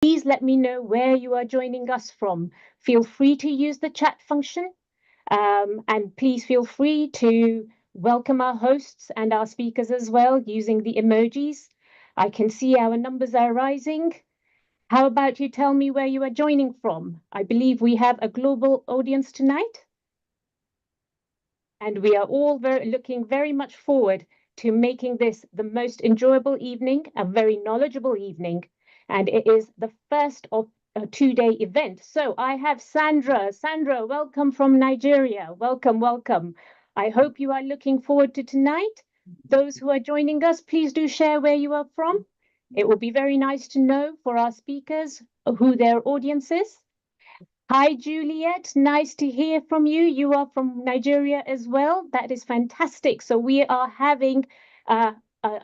Please let me know where you are joining us from. Feel free to use the chat function, and please feel free to welcome our hosts and our speakers as well using the emojis. I can see our numbers are rising. How about you tell me where you are joining from? I believe we have a global audience tonight, and we are all looking very much forward to making this the most enjoyable evening, a very knowledgeable evening, and it is the first of a two-day event. So I have Sandra. Sandra, welcome from Nigeria. Welcome, welcome. I hope you are looking forward to tonight. Those who are joining us, please do share where you are from. It will be very nice to know for our speakers who their audience is. Hi, Juliet. Nice to hear from you. You are from Nigeria as well. That is fantastic. So we are having a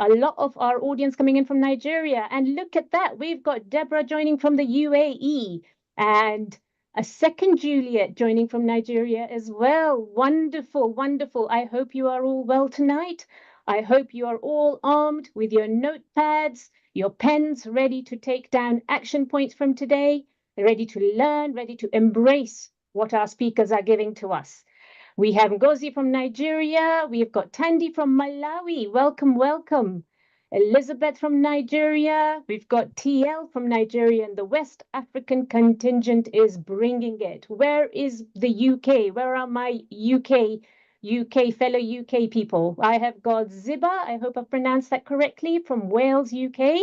lot of our audience coming in from Nigeria. And look at that. We've got Deborah joining from the UAE and a second Juliet joining from Nigeria as well. Wonderful, wonderful. I hope you are all well tonight. I hope you are all armed with your notepads, your pens, ready to take down action points from today, ready to learn, ready to embrace what our speakers are giving to us. We have Ngozi from Nigeria. We've got Tandy from Malawi. Welcome, welcome. Elizabeth from Nigeria. We've got TL from Nigeria, and the West African contingent is bringing it. Where is the UK? Where are my fellow UK people? I have got Ziba, I hope I've pronounced that correctly, from Wales, UK.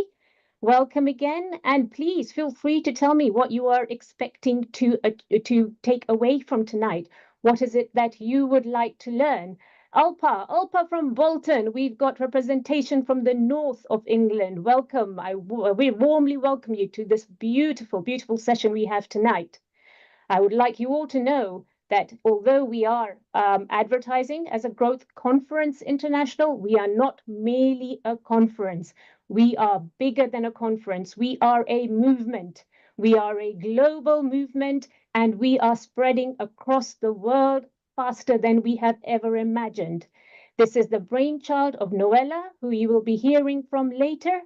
Welcome again, and please feel free to tell me what you are expecting to take away from tonight. What is it that you would like to learn? Alpa from Bolton. We've got representation from the north of England. Welcome. We warmly welcome you to this beautiful, beautiful session we have tonight. I would like you all to know that although we are advertising as a Growth Conference International, we are not merely a conference. We are bigger than a conference. We are a movement. We are a global movement, and we are spreading across the world faster than we have ever imagined. This is the brainchild of Noella, who you will be hearing from later,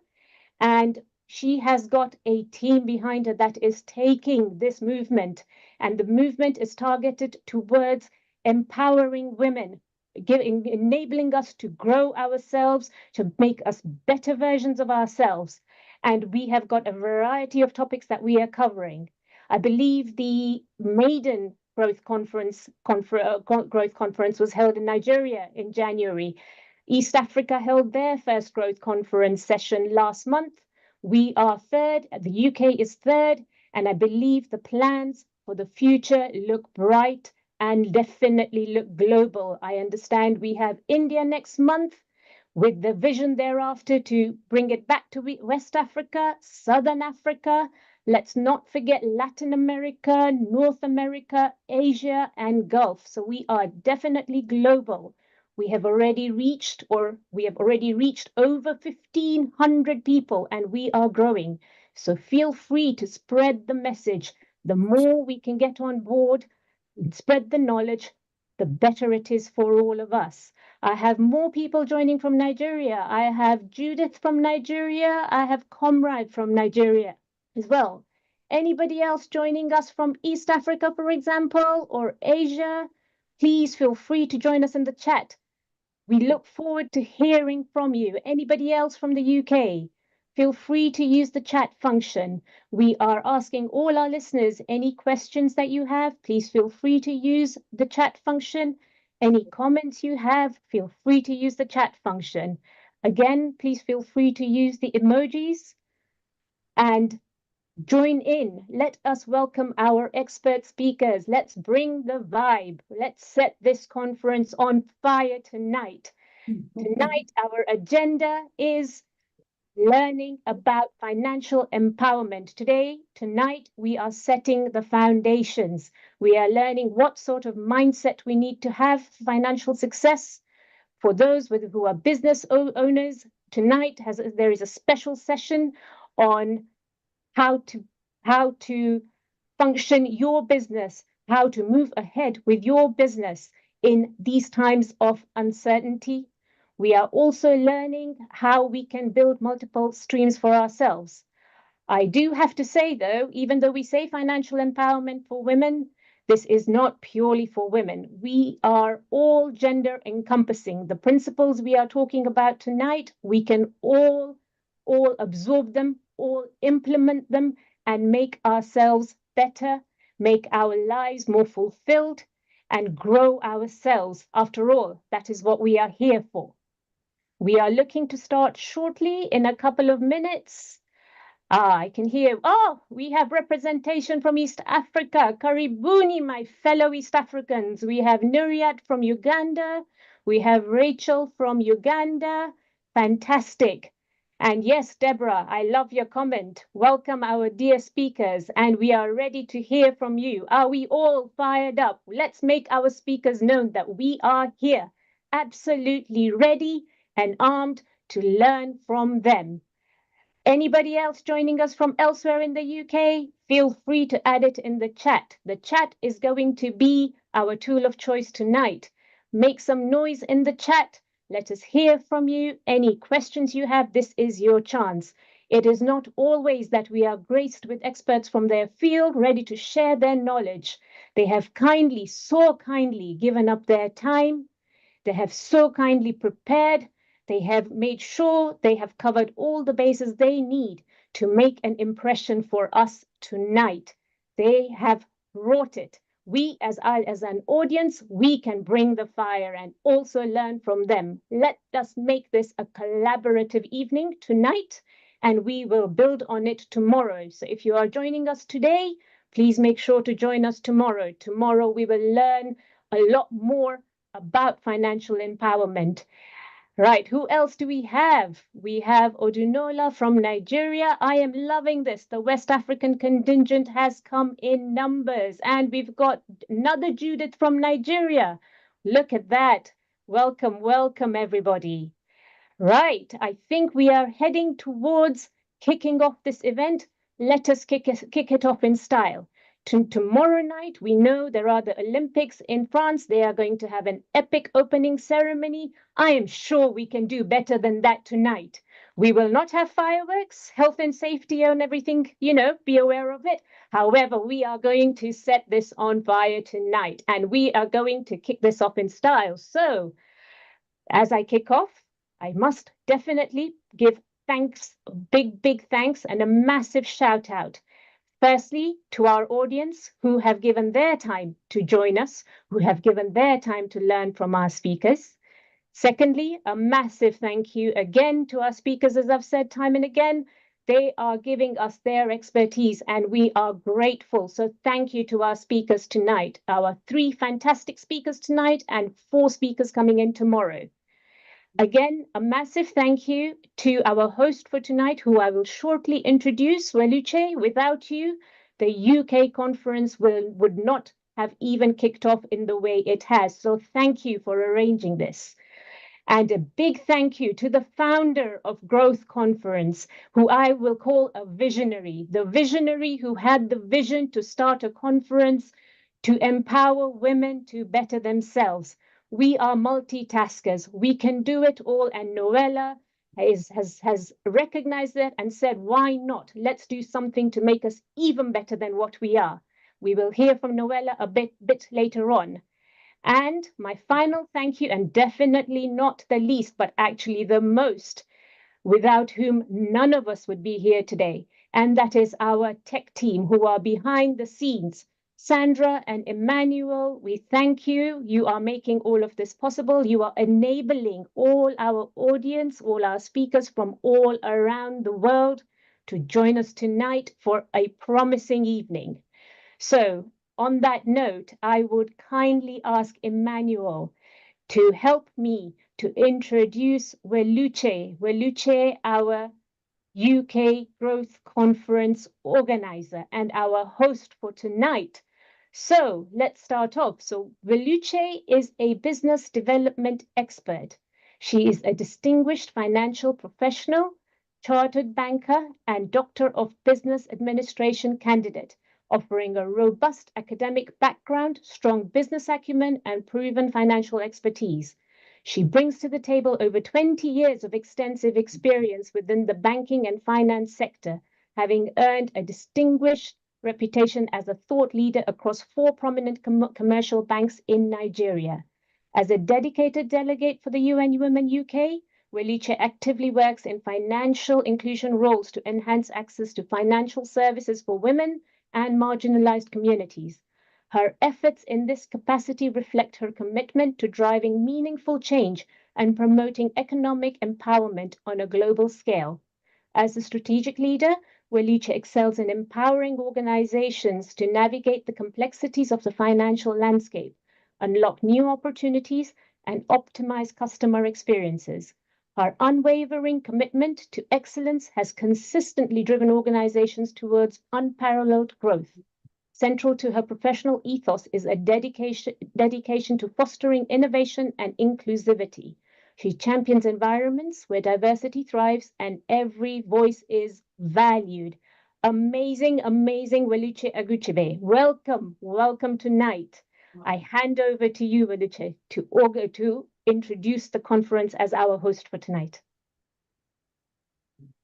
and she has got a team behind her that is taking this movement, and the movement is targeted towards empowering women, enabling us to grow ourselves, to make us better versions of ourselves. And we have got a variety of topics that we are covering. I believe the maiden growth conference was held in Nigeria in January. East Africa held their first growth conference session last month. We are third, the UK is third, and I believe the plans for the future look bright and definitely look global. I understand we have India next month with the vision thereafter to bring it back to West Africa, Southern Africa. Let's not forget Latin America, North America, Asia, and Gulf. So we are definitely global. We have already reached over 1,500 people, and we are growing. So feel free to spread the message. The more we can get on board and spread the knowledge, the better it is for all of us. I have more people joining from Nigeria. I have Judith from Nigeria. I have Comrade from Nigeria as well. Anybody else joining us from East Africa, for example, or Asia? Please feel free to join us in the chat. We look forward to hearing from you. Anybody else from the UK? Feel free to use the chat function. We are asking all our listeners any questions that you have. Please feel free to use the chat function. Any comments you have, feel free to use the chat function. Again, please feel free to use the emojis and join in. Let us welcome our expert speakers. Let's bring the vibe. Let's set this conference on fire tonight. Tonight, our agenda is learning about financial empowerment. Tonight, we are setting the foundations. We are learning what sort of mindset we need to have for financial success. For those who are business owners, tonight there is a special session on how to function your business, how to move ahead with your business in these times of uncertainty. We are also learning how we can build multiple streams for ourselves. I do have to say, though, even though we say financial empowerment for women, this is not purely for women. We are all gender encompassing. The principles we are talking about tonight, we can all absorb them, all implement them, and make ourselves better, make our lives more fulfilled, and grow ourselves. After all, that is what we are here for. We are looking to start shortly in a couple of minutes. I can hear, oh, we have representation from East Africa. Karibuni, my fellow East Africans. We have Nuriat from Uganda. We have Rachel from Uganda. Fantastic. And yes, Deborah, I love your comment. Welcome our dear speakers, and we are ready to hear from you. Are we all fired up? Let's make our speakers known that we are here, absolutely ready and armed to learn from them. Anybody else joining us from elsewhere in the UK? Feel free to add it in the chat. The chat is going to be our tool of choice tonight. Make some noise in the chat. Let us hear from you. Any questions you have, this is your chance. It is not always that we are graced with experts from their field ready to share their knowledge. They have kindly, so kindly given up their time. They have so kindly prepared. They have made sure they have covered all the bases they need to make an impression for us tonight. They have brought it. We, as an audience, we can bring the fire and also learn from them. Let us make this a collaborative evening tonight, and we will build on it tomorrow. So if you are joining us today, please make sure to join us tomorrow. Tomorrow we will learn a lot more about financial empowerment. Right, who else do we have? We have Odunola from Nigeria. I am loving this. The West African contingent has come in numbers, and we've got another Judith from Nigeria. Look at that. Welcome, welcome, everybody. Right, I think we are heading towards kicking off this event. Let us kick it off in style. Tomorrow night, we know there are the Olympics in France. They are going to have an epic opening ceremony. I am sure we can do better than that tonight. We will not have fireworks, health and safety and everything, be aware of it. However, we are going to set this on fire tonight, and we are going to kick this off in style. So, as I kick off, I must definitely give thanks, big thanks, and a massive shout out. Firstly, to our audience who have given their time to join us, who have given their time to learn from our speakers. Secondly, a massive thank you again to our speakers, as I've said time and again. They are giving us their expertise and we are grateful. So thank you to our speakers tonight, our 3 fantastic speakers tonight and 4 speakers coming in tomorrow. Again, a massive thank you to our host for tonight, who I will shortly introduce, Weluche. Without you, the UK conference would not have even kicked off in the way it has. So thank you for arranging this. And a big thank you to the founder of Growth Conference, who I will call a visionary, the visionary who had the vision to start a conference to empower women to better themselves. We are multitaskers. We can do it all. And Noella has recognized that and said, why not? Let's do something to make us even better than what we are. We will hear from Noella a bit later on. And my final thank you, and definitely not the least, but actually the most, without whom none of us would be here today. And that is our tech team who are behind the scenes. Sandra and Emmanuel, we thank you. You are making all of this possible. You are enabling all our audience, all our speakers from all around the world to join us tonight for a promising evening. So on that note, I would kindly ask Emmanuel to help me to introduce Weluche. Weluche, our UK Growth Conference organizer and our host for tonight. So let's start off. So Weluche is a business development expert. She is a distinguished financial professional, chartered banker, and Doctor of Business Administration candidate, offering a robust academic background, strong business acumen, and proven financial expertise. She brings to the table over 20 years of extensive experience within the banking and finance sector, having earned a distinguished reputation as a thought leader across 4 prominent commercial banks in Nigeria. As a dedicated delegate for the UN Women UK, Weluche actively works in financial inclusion roles to enhance access to financial services for women and marginalized communities. Her efforts in this capacity reflect her commitment to driving meaningful change and promoting economic empowerment on a global scale. As a strategic leader, Weluche excels in empowering organizations to navigate the complexities of the financial landscape, unlock new opportunities, and optimize customer experiences. Her unwavering commitment to excellence has consistently driven organizations towards unparalleled growth. Central to her professional ethos is a dedication to fostering innovation and inclusivity. She champions environments where diversity thrives and every voice is valued. Amazing, amazing Weluche Aguchibe. Welcome tonight. I hand over to you, Weluche, to introduce the conference as our host for tonight.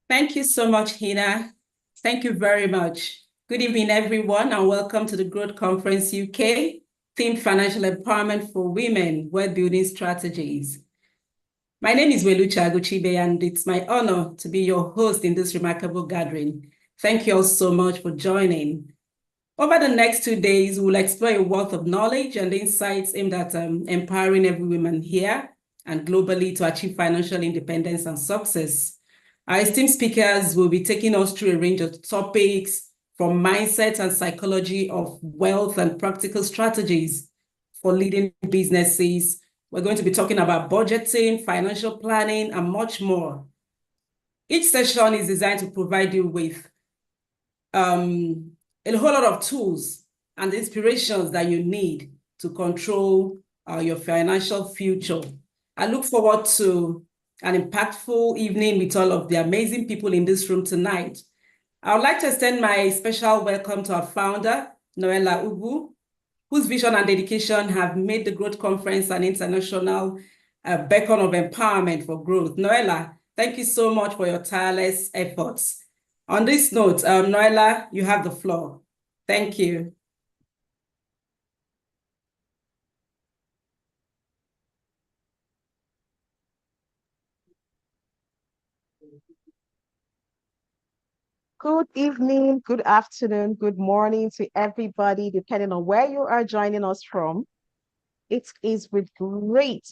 Thank you so much, Hina. Thank you very much. Good evening, everyone, and welcome to the Growth Conference UK, themed Financial Empowerment for Women, Wealth Building Strategies. My name is Weluche Aguchibe, and it's my honor to be your host in this remarkable gathering. Thank you all so much for joining. Over the next 2 days, we'll explore a wealth of knowledge and insights aimed at empowering every woman here and globally to achieve financial independence and success. Our esteemed speakers will be taking us through a range of topics from mindset and psychology of wealth and practical strategies for leading businesses. We're going to be talking about budgeting, financial planning, and much more. Each session is designed to provide you with a whole lot of tools and inspirations that you need to control your financial future. I look forward to an impactful evening with all of the amazing people in this room tonight. I would like to extend my special welcome to our founder, Noella Ubu, whose vision and dedication have made the Growth Conference an international beacon of empowerment for growth. Noella, thank you so much for your tireless efforts. On this note, Noella, you have the floor. Thank you. Good evening, good afternoon, good morning to everybody, depending on where you are joining us from. It is with great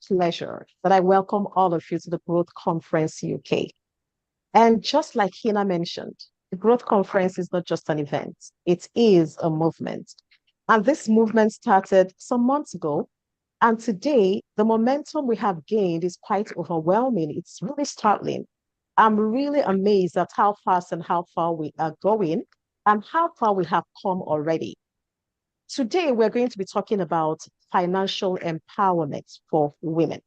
pleasure that I welcome all of you to the Growth Conference UK. And just like Hina mentioned, the Growth Conference is not just an event, it is a movement. And this movement started some months ago. And today, the momentum we have gained is quite overwhelming. It's really startling. I'm really amazed at how fast and how far we are going and how far we have come already. Today, we're going to be talking about financial empowerment for women.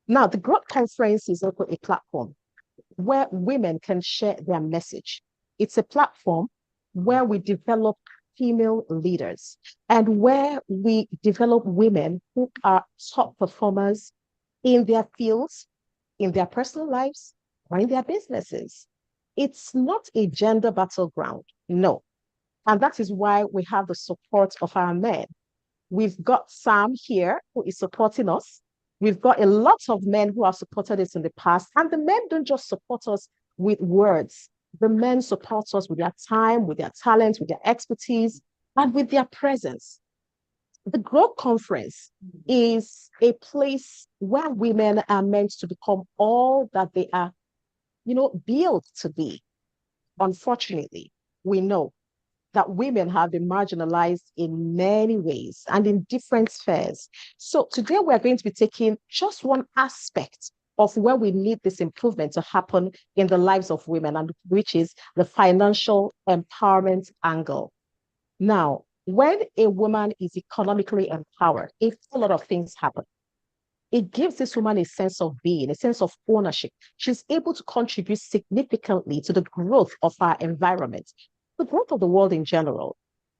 Now, the Growth Conference is also a platform where women can share their message. It's a platform where we develop female leaders and where we develop women who are top performers in their fields, in their personal lives, or in their businesses. It's not a gender battleground, no. And that is why we have the support of our men. We've got Sam here who is supporting us. We've got a lot of men who have supported us in the past. And the men don't just support us with words. The men support us with their time, with their talent, with their expertise, and with their presence. The Growth Conference is a place where women are meant to become all that they are built to be. Unfortunately, we know that women have been marginalized in many ways and in different spheres. So today we're going to be taking just one aspect of where we need this improvement to happen in the lives of women, and which is the financial empowerment angle. Now, when a woman is economically empowered, a whole lot of things happen. It gives this woman a sense of being, a sense of ownership. She's able to contribute significantly to the growth of our environment, the growth of the world in general.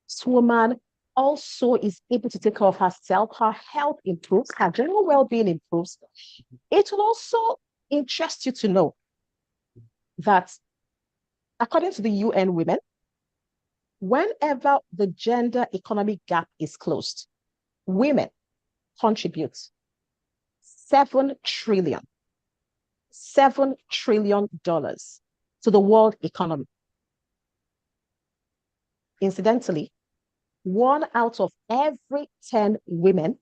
This woman also is able to take care of herself. Her health improves, her general well-being improves. It will also interest you to know that according to the UN Women, whenever the gender economic gap is closed, women contribute $7 trillion to the world economy. Incidentally, 1 out of every 10 women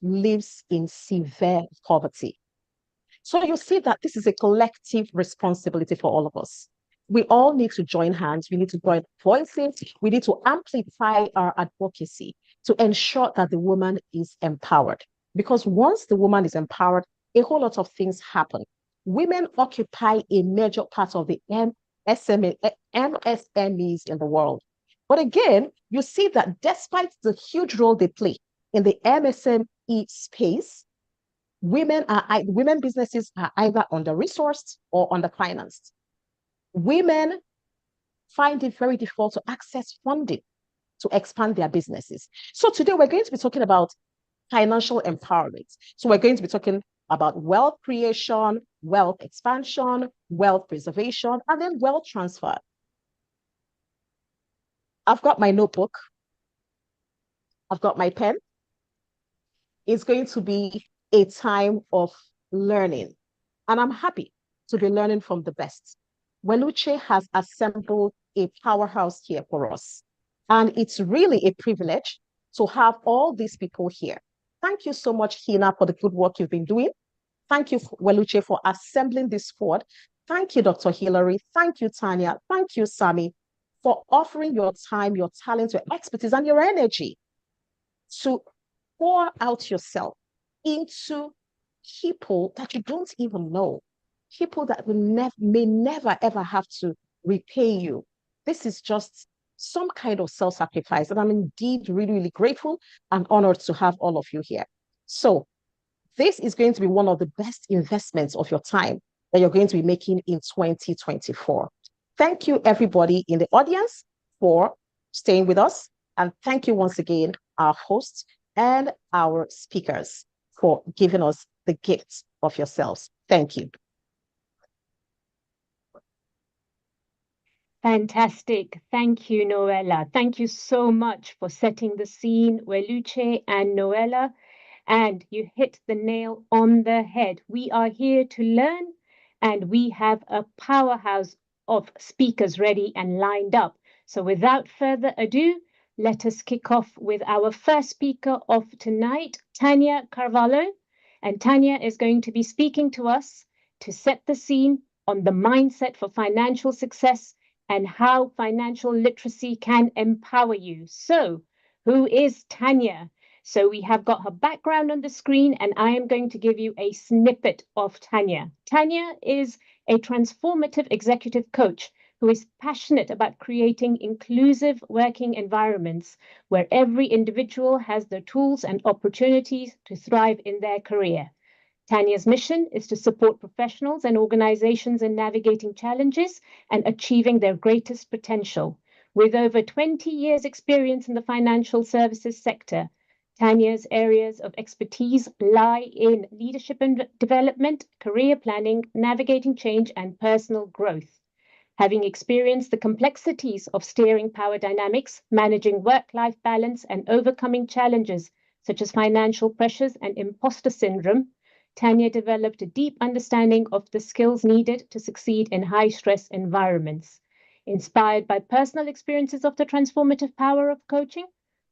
lives in severe poverty. So you see that this is a collective responsibility for all of us. We all need to join hands. We need to join voices. We need to amplify our advocacy to ensure that the woman is empowered. Because once the woman is empowered, a whole lot of things happen. Women occupy a major part of the MSMEs in the world. But again, you see that despite the huge role they play in the MSME space, women businesses are either under-resourced or under-financed. Women find it very difficult to access funding to expand their businesses. So today we're going to be talking about financial empowerment. So we're going to be talking about wealth creation, wealth expansion, wealth preservation, and then wealth transfer. I've got my notebook. I've got my pen. It's going to be a time of learning. And I'm happy to be learning from the best. Weluche has assembled a powerhouse here for us. And it's really a privilege to have all these people here. Thank you so much, Hina, for the good work you've been doing. Thank you, Weluche, for assembling this squad. Thank you, Dr. Hilary. Thank you, Tanya. Thank you, Sami, for offering your time, your talent, your expertise, and your energy to pour out yourself into people that you don't even know, people that may never, ever have to repay you. This is just some kind of self-sacrifice, and I'm indeed really, really grateful and honored to have all of you here. So this is going to be one of the best investments of your time that you're going to be making in 2024. Thank you, everybody in the audience, for staying with us. And thank you once again, our hosts and our speakers, for giving us the gift of yourselves. Thank you. Fantastic. Thank you, Noella. Thank you so much for setting the scene, Weluche and Noella. And you hit the nail on the head. We are here to learn, and we have a powerhouse of speakers ready and lined up. So without further ado, let us kick off with our first speaker of tonight, Tanya Carvalho. And Tanya is going to be speaking to us to set the scene on the mindset for financial success and how financial literacy can empower you. So, who is Tanya? So we have got her background on the screen, and I am going to give you a snippet of Tanya. Tanya is a transformative executive coach who is passionate about creating inclusive working environments where every individual has the tools and opportunities to thrive in their career. Tanya's mission is to support professionals and organizations in navigating challenges and achieving their greatest potential. With over 20 years' experience in the financial services sector, Tanya's areas of expertise lie in leadership and development, career planning, navigating change, and personal growth. Having experienced the complexities of steering power dynamics, managing work-life balance, and overcoming challenges such as financial pressures and imposter syndrome, Tanya developed a deep understanding of the skills needed to succeed in high-stress environments. Inspired by personal experiences of the transformative power of coaching,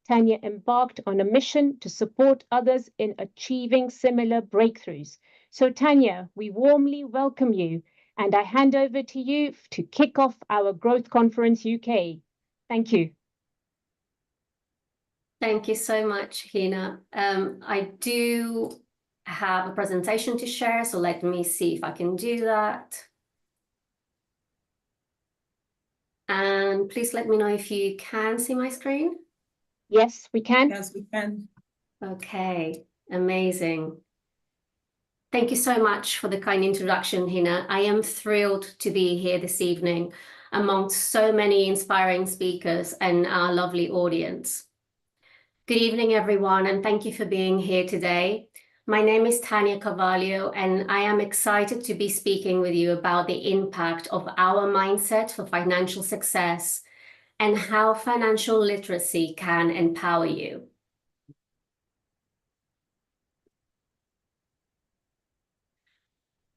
Tanya embarked on a mission to support others in achieving similar breakthroughs. So Tanya, we warmly welcome you, and I hand over to you to kick off our Growth Conference UK. Thank you. Thank you so much, Hina. I do have a presentation to share, so let me see if I can do that. And please let me know if you can see my screen. Yes, we can. Yes, we can. Okay, amazing. Thank you so much for the kind introduction, Hina. I am thrilled to be here this evening amongst so many inspiring speakers and our lovely audience. Good evening, everyone, and thank you for being here today. My name is Tanya Carvalho, and I am excited to be speaking with you about the impact of our mindset for financial success and how financial literacy can empower you.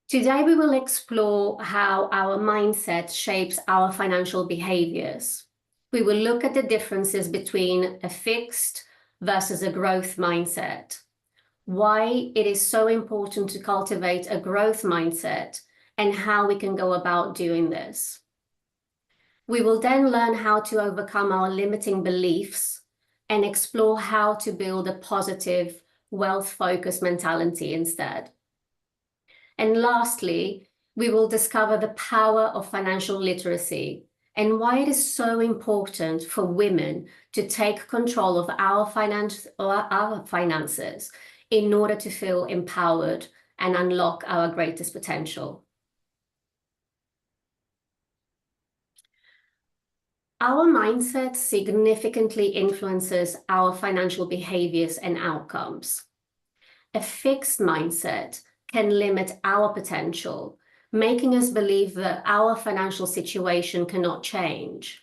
Today, we will explore how our mindset shapes our financial behaviors. We will look at the differences between a fixed versus a growth mindset, why it is so important to cultivate a growth mindset, and how we can go about doing this. We will then learn how to overcome our limiting beliefs and explore how to build a positive, wealth-focused mentality instead. And lastly, we will discover the power of financial literacy and why it is so important for women to take control of our finances in order to feel empowered and unlock our greatest potential. Our mindset significantly influences our financial behaviors and outcomes. A fixed mindset can limit our potential, making us believe that our financial situation cannot change.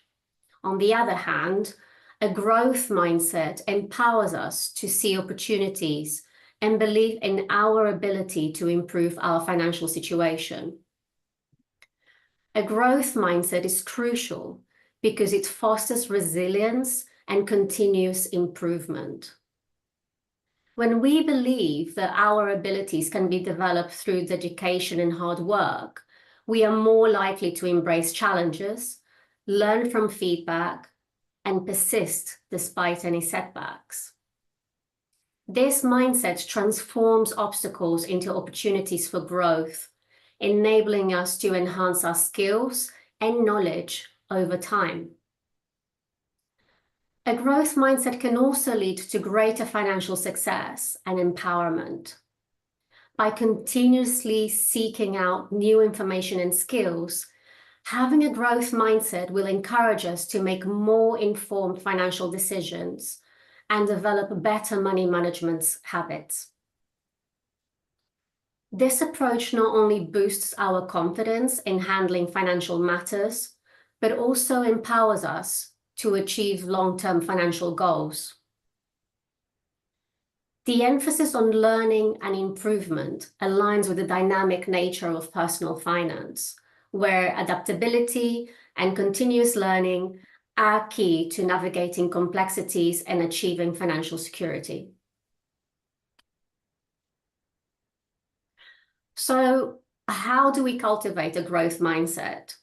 On the other hand, a growth mindset empowers us to see opportunities and believe in our ability to improve our financial situation. A growth mindset is crucial because it fosters resilience and continuous improvement. When we believe that our abilities can be developed through dedication and hard work, we are more likely to embrace challenges, learn from feedback, and persist despite any setbacks. This mindset transforms obstacles into opportunities for growth, enabling us to enhance our skills and knowledge over time. A growth mindset can also lead to greater financial success and empowerment. By continuously seeking out new information and skills, having a growth mindset will encourage us to make more informed financial decisions and develop better money management habits. This approach not only boosts our confidence in handling financial matters, but also empowers us to achieve long-term financial goals. The emphasis on learning and improvement aligns with the dynamic nature of personal finance, where adaptability and continuous learning are key to navigating complexities and achieving financial security. So, how do we cultivate a growth mindset?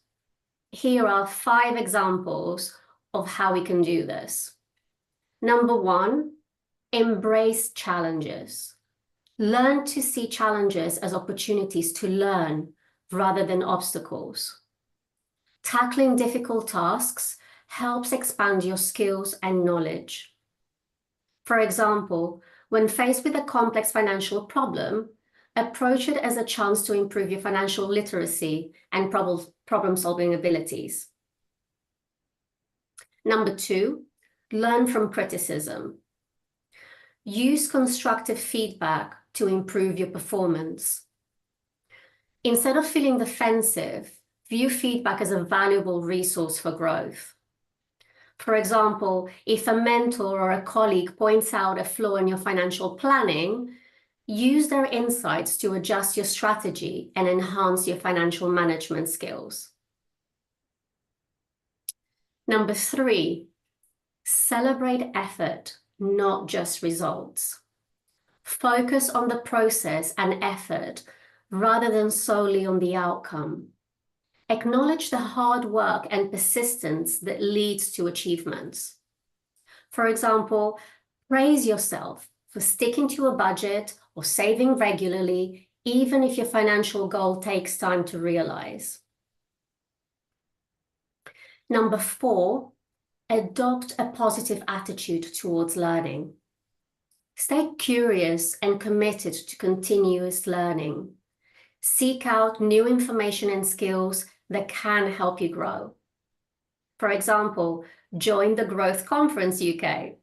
Here are 5 examples of how we can do this. Number 1, embrace challenges. Learn to see challenges as opportunities to learn rather than obstacles. Tackling difficult tasks helps expand your skills and knowledge. For example, when faced with a complex financial problem, approach it as a chance to improve your financial literacy and problem-solving abilities. Number 2, learn from criticism. Use constructive feedback to improve your performance. Instead of feeling defensive, view feedback as a valuable resource for growth. For example, if a mentor or a colleague points out a flaw in your financial planning, use their insights to adjust your strategy and enhance your financial management skills. Number 3, celebrate effort, not just results. Focus on the process and effort rather than solely on the outcome. Acknowledge the hard work and persistence that leads to achievements. For example, praise yourself for sticking to a budget or saving regularly, even if your financial goal takes time to realize. Number 4, adopt a positive attitude towards learning. Stay curious and committed to continuous learning. Seek out new information and skills that can help you grow. For example, join the Growth Conference UK,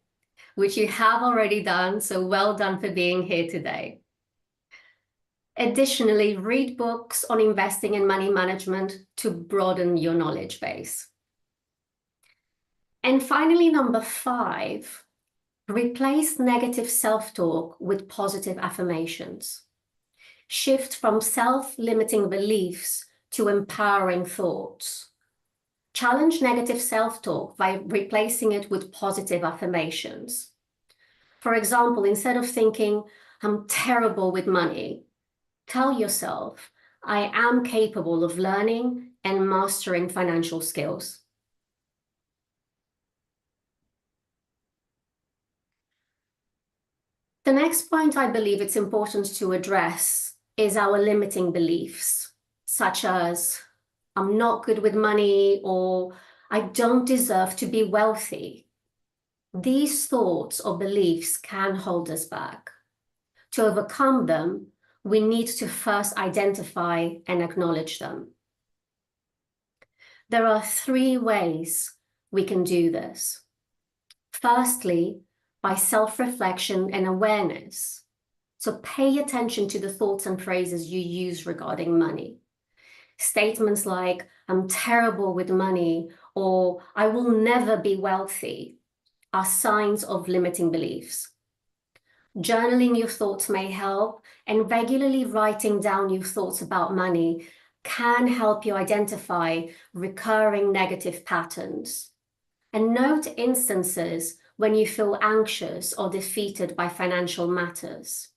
which you have already done, so well done for being here today. Additionally, read books on investing and money management to broaden your knowledge base. And finally, number 5, replace negative self-talk with positive affirmations. Shift from self-limiting beliefs to empowering thoughts. Challenge negative self-talk by replacing it with positive affirmations. For example, instead of thinking, "I'm terrible with money," tell yourself, "I am capable of learning and mastering financial skills." The next point I believe it's important to address is our limiting beliefs, such as, "I'm not good with money," or "I don't deserve to be wealthy." These thoughts or beliefs can hold us back. To overcome them, we need to first identify and acknowledge them. There are 3 ways we can do this. Firstly, by self-reflection and awareness. So pay attention to the thoughts and phrases you use regarding money. Statements like, "I'm terrible with money," or "I will never be wealthy," are signs of limiting beliefs. Journaling your thoughts may help, and regularly writing down your thoughts about money can help you identify recurring negative patterns. And note instances when you feel anxious or defeated by financial matters.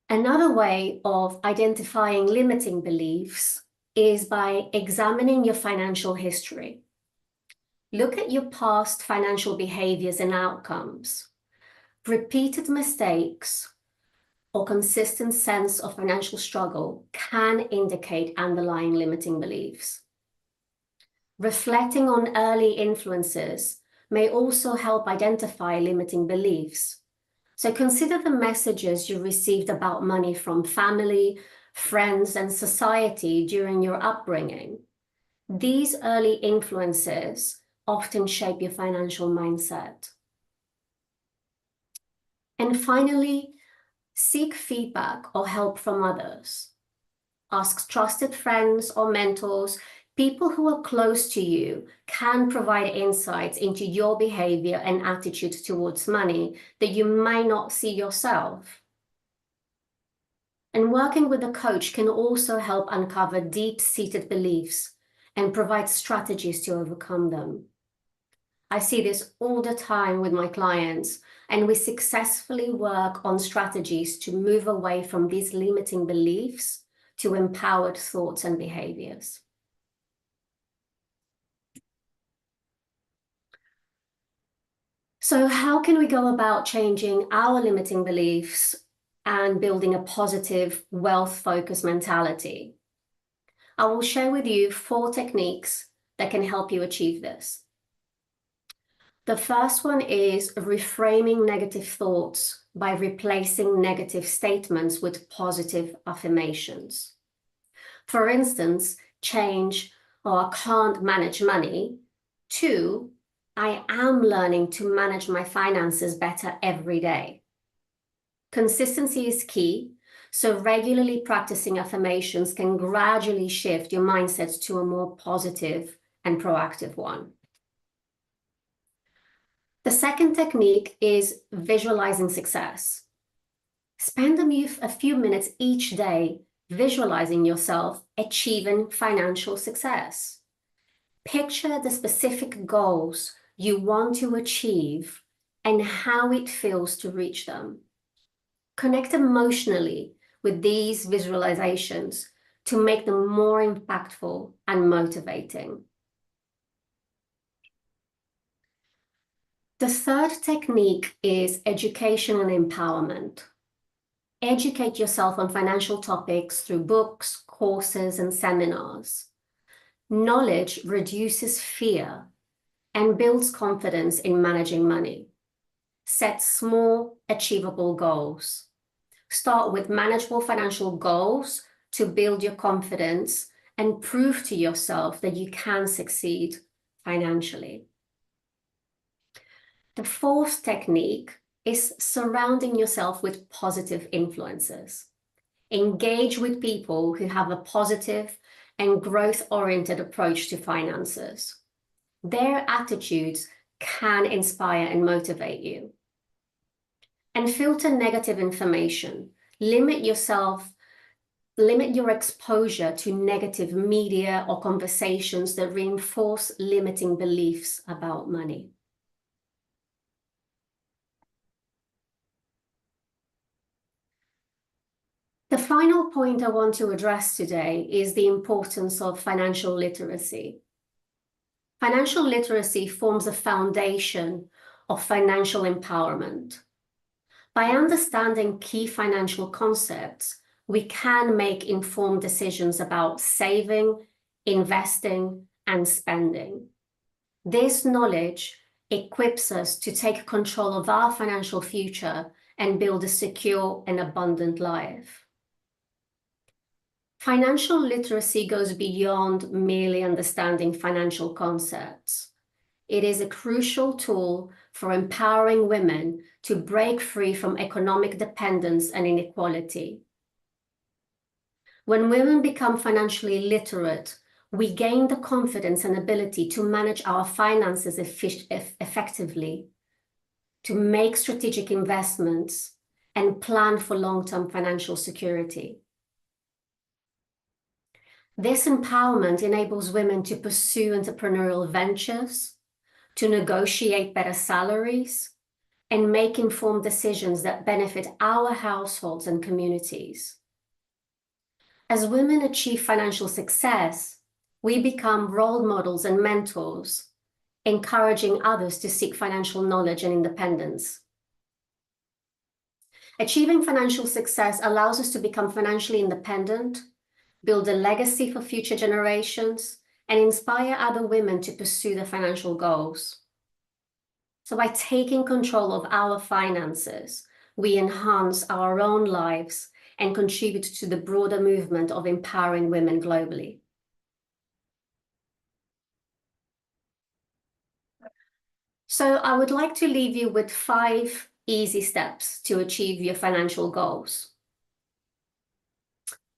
Another way of identifying limiting beliefs is by examining your financial history. Look at your past financial behaviors and outcomes. Repeated mistakes or consistent sense of financial struggle can indicate underlying limiting beliefs. Reflecting on early influences may also help identify limiting beliefs. So consider the messages you received about money from family, friends, and society during your upbringing. These early influences often shape your financial mindset. And finally, seek feedback or help from others. Ask trusted friends or mentors. People who are close to you can provide insights into your behavior and attitude towards money that you may not see yourself. And working with a coach can also help uncover deep-seated beliefs and provide strategies to overcome them. I see this all the time with my clients, and we successfully work on strategies to move away from these limiting beliefs to empowered thoughts and behaviors. So how can we go about changing our limiting beliefs and building a positive, wealth-focused mentality? I will share with you 4 techniques that can help you achieve this. The first one is reframing negative thoughts by replacing negative statements with positive affirmations. For instance, change, "I can't manage money," to "I am learning to manage my finances better every day." Consistency is key, so regularly practicing affirmations can gradually shift your mindset to a more positive and proactive one. The second technique is visualizing success. Spend a few minutes each day visualizing yourself achieving financial success. Picture the specific goals you want to achieve and how it feels to reach them. Connect emotionally with these visualizations to make them more impactful and motivating. The third technique is education and empowerment. Educate yourself on financial topics through books, courses, and seminars. Knowledge reduces fear and builds confidence in managing money. Set small, achievable goals. Start with manageable financial goals to build your confidence and prove to yourself that you can succeed financially. The fourth technique is surrounding yourself with positive influences. Engage with people who have a positive and growth-oriented approach to finances. Their attitudes can inspire and motivate you. And filter negative information. Limit your exposure to negative media or conversations that reinforce limiting beliefs about money. The final point I want to address today is the importance of financial literacy. Financial literacy forms a foundation of financial empowerment. By understanding key financial concepts, we can make informed decisions about saving, investing, and spending. This knowledge equips us to take control of our financial future and build a secure and abundant life. Financial literacy goes beyond merely understanding financial concepts. It is a crucial tool for empowering women to break free from economic dependence and inequality. When women become financially literate, we gain the confidence and ability to manage our finances effectively, to make strategic investments, and plan for long-term financial security. This empowerment enables women to pursue entrepreneurial ventures, to negotiate better salaries, and make informed decisions that benefit our households and communities. As women achieve financial success, we become role models and mentors, encouraging others to seek financial knowledge and independence. Achieving financial success allows us to become financially independent, build a legacy for future generations, and inspire other women to pursue their financial goals. So by taking control of our finances, we enhance our own lives and contribute to the broader movement of empowering women globally. So I would like to leave you with 5 easy steps to achieve your financial goals.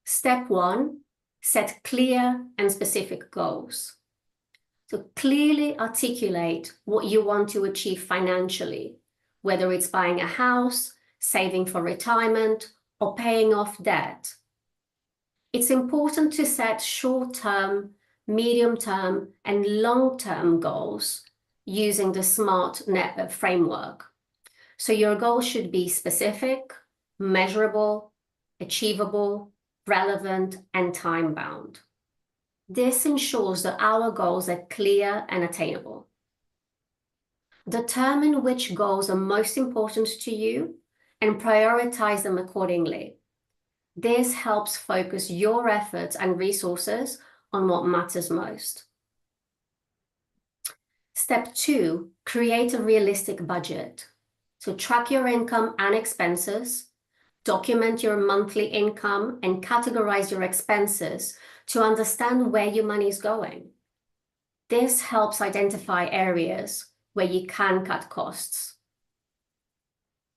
Step 1, set clear and specific goals. So clearly articulate what you want to achieve financially, whether it's buying a house, saving for retirement, or paying off debt. It's important to set short-term, medium-term, and long-term goals using the SMART framework. So your goal should be specific, measurable, achievable, relevant, and time-bound. This ensures that our goals are clear and attainable. Determine which goals are most important to you and prioritize them accordingly. This helps focus your efforts and resources on what matters most. Step 2, create a realistic budget. So track your income and expenses, document your monthly income, and categorize your expenses to understand where your money is going. This helps identify areas where you can cut costs.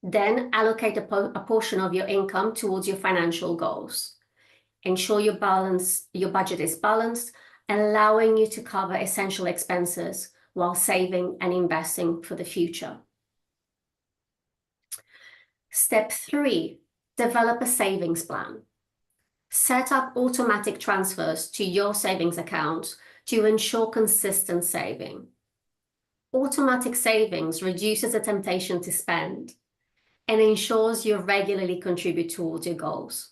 Then allocate a portion of your income towards your financial goals. Ensure your budget is balanced, allowing you to cover essential expenses while saving and investing for the future. Step 3, develop a savings plan. Set up automatic transfers to your savings account to ensure consistent saving. Automatic savings reduces the temptation to spend and ensures you regularly contribute towards your goals.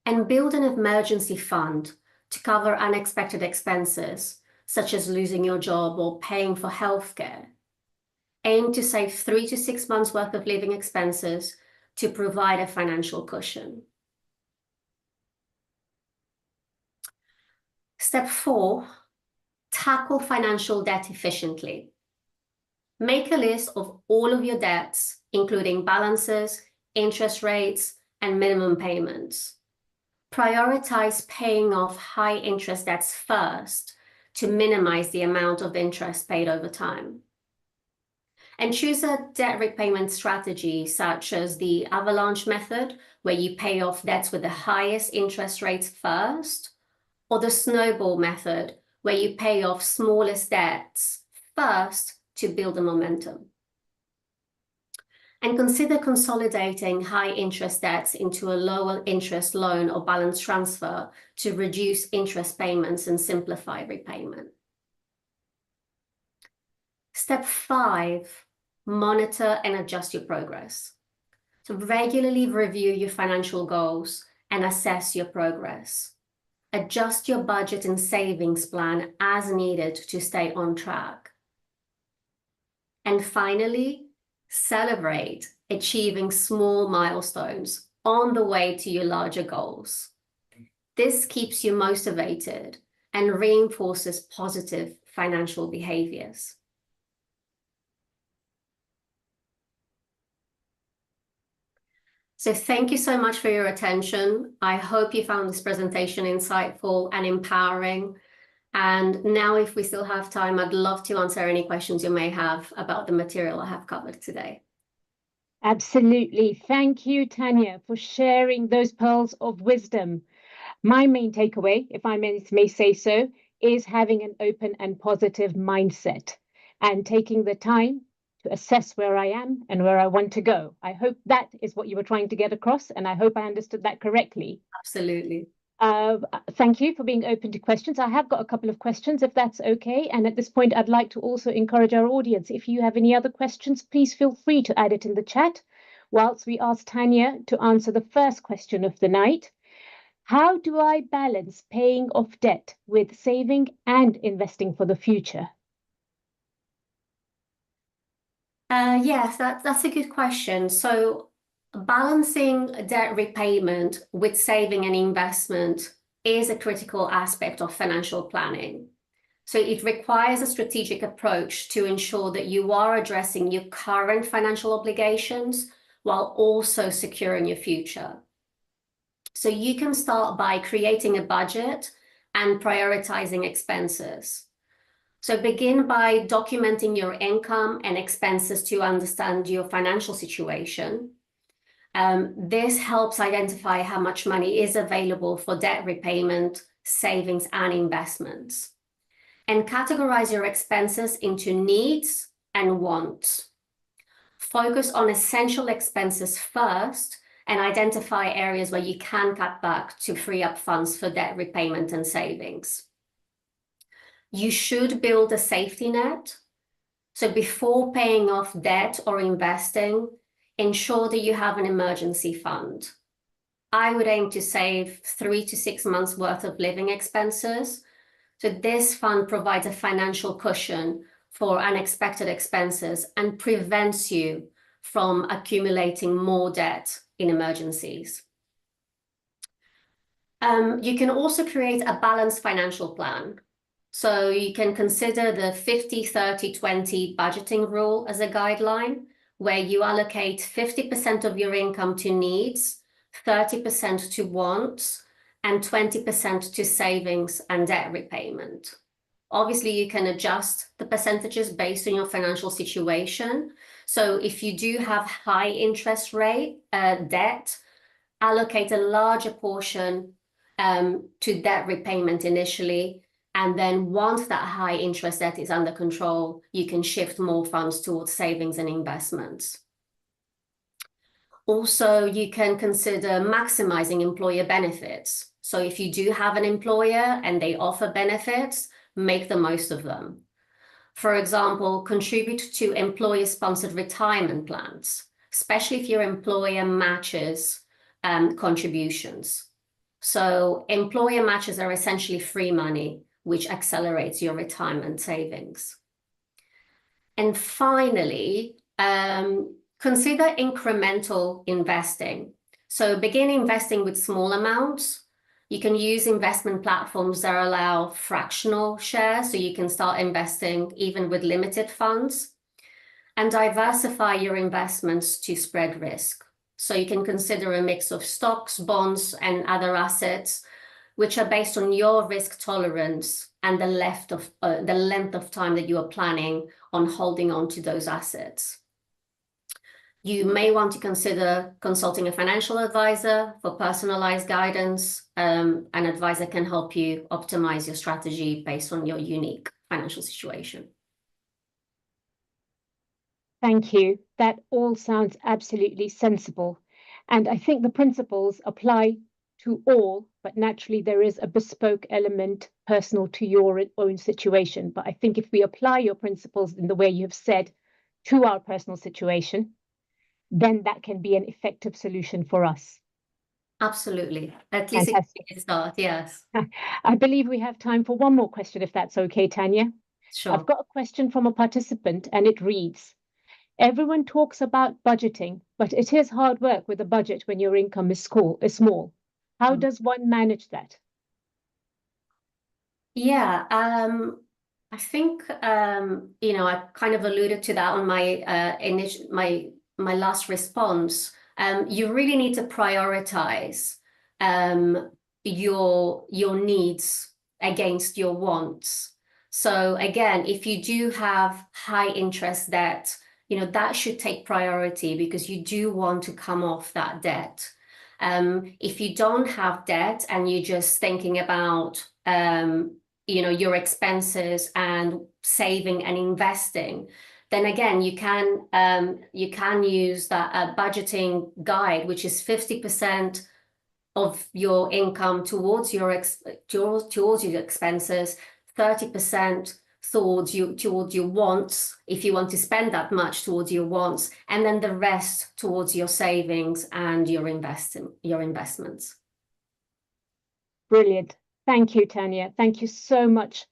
And build an emergency fund to cover unexpected expenses, such as losing your job or paying for healthcare. Aim to save 3 to 6 months worth of living expenses to provide a financial cushion. Step 4, tackle financial debt efficiently. Make a list of all of your debts, including balances, interest rates, and minimum payments. Prioritize paying off high interest debts first to minimize the amount of interest paid over time. And choose a debt repayment strategy such as the avalanche method, where you pay off debts with the highest interest rates first, or the snowball method, where you pay off smallest debts first to build a momentum. And consider consolidating high interest debts into a lower interest loan or balance transfer to reduce interest payments and simplify repayment. Step 5, monitor and adjust your progress. So regularly review your financial goals and assess your progress. Adjust your budget and savings plan as needed to stay on track. And finally, celebrate achieving small milestones on the way to your larger goals. This keeps you motivated and reinforces positive financial behaviors. So thank you so much for your attention. I hope you found this presentation insightful and empowering. And now, if we still have time, I'd love to answer any questions you may have about the material I have covered today. Absolutely. Thank you, Tanya, for sharing those pearls of wisdom. My main takeaway, if I may say so, is having an open and positive mindset and taking the time to assess where I am and where I want to go. I hope that is what you were trying to get across, and I hope I understood that correctly. Absolutely. Thank you for being open to questions. I have got a couple of questions, if that's okay. And at this point, I'd like to also encourage our audience. If you have any other questions, please feel free to add it in the chat whilst we ask Tanya to answer the first question of the night. How do I balance paying off debt with saving and investing for the future? Yes, that's a good question. So balancing debt repayment with saving and investment is a critical aspect of financial planning. So it requires a strategic approach to ensure that you are addressing your current financial obligations while also securing your future. So you can start by creating a budget and prioritizing expenses. So begin by documenting your income and expenses to understand your financial situation. This helps identify how much money is available for debt repayment, savings, and investments. And categorize your expenses into needs and wants. Focus on essential expenses first and identify areas where you can cut back to free up funds for debt repayment and savings. You should build a safety net. So before paying off debt or investing, ensure that you have an emergency fund. I would aim to save 3 to 6 months worth of living expenses. So this fund provides a financial cushion for unexpected expenses and prevents you from accumulating more debt in emergencies. You can also create a balanced financial plan. So you can consider the 50-30-20 budgeting rule as a guideline, where you allocate 50% of your income to needs, 30% to wants, and 20% to savings and debt repayment. Obviously, you can adjust the percentages based on your financial situation. So if you do have high interest rate debt, allocate a larger portion to debt repayment initially. And then once that high interest debt is under control, you can shift more funds towards savings and investments. Also, you can consider maximizing employer benefits. So if you do have an employer and they offer benefits, make the most of them. For example, contribute to employer-sponsored retirement plans, especially if your employer matches contributions. So employer matches are essentially free money, which accelerates your retirement savings. And finally, consider incremental investing. So begin investing with small amounts. You can use investment platforms that allow fractional shares, so you can start investing even with limited funds. And diversify your investments to spread risk. So you can consider a mix of stocks, bonds, and other assets, which are based on your risk tolerance and the length of time that you are planning on holding on to those assets. You may want to consider consulting a financial advisor for personalized guidance. An advisor can help you optimize your strategy based on your unique financial situation. Thank you. That all sounds absolutely sensible. And I think the principles apply to all, but naturally there is a bespoke element personal to your own situation. But I think if we apply your principles in the way you have said to our personal situation, then that can be an effective solution for us. Absolutely. At least Fantastic. it can start, yes. I believe we have time for one more question, if that's okay, Tanya. Sure. I've got a question from a participant, and it reads, everyone talks about budgeting, but it is hard work with a budget when your income is small. How does one manage that? Yeah, I think I kind of alluded to that on my my last response. You really need to prioritize your needs against your wants. So again, if you do have high interest debt, that should take priority because you do want to come off that debt. If you don't have debt and you're just thinking about your expenses and saving and investing, then again you can use that budgeting guide, which is 50% of your income towards your expenses, 30% towards your wants, if you want to spend that much towards your wants, and then the rest towards your savings and your investments. Brilliant. Thank you, Tanya. Thank you so much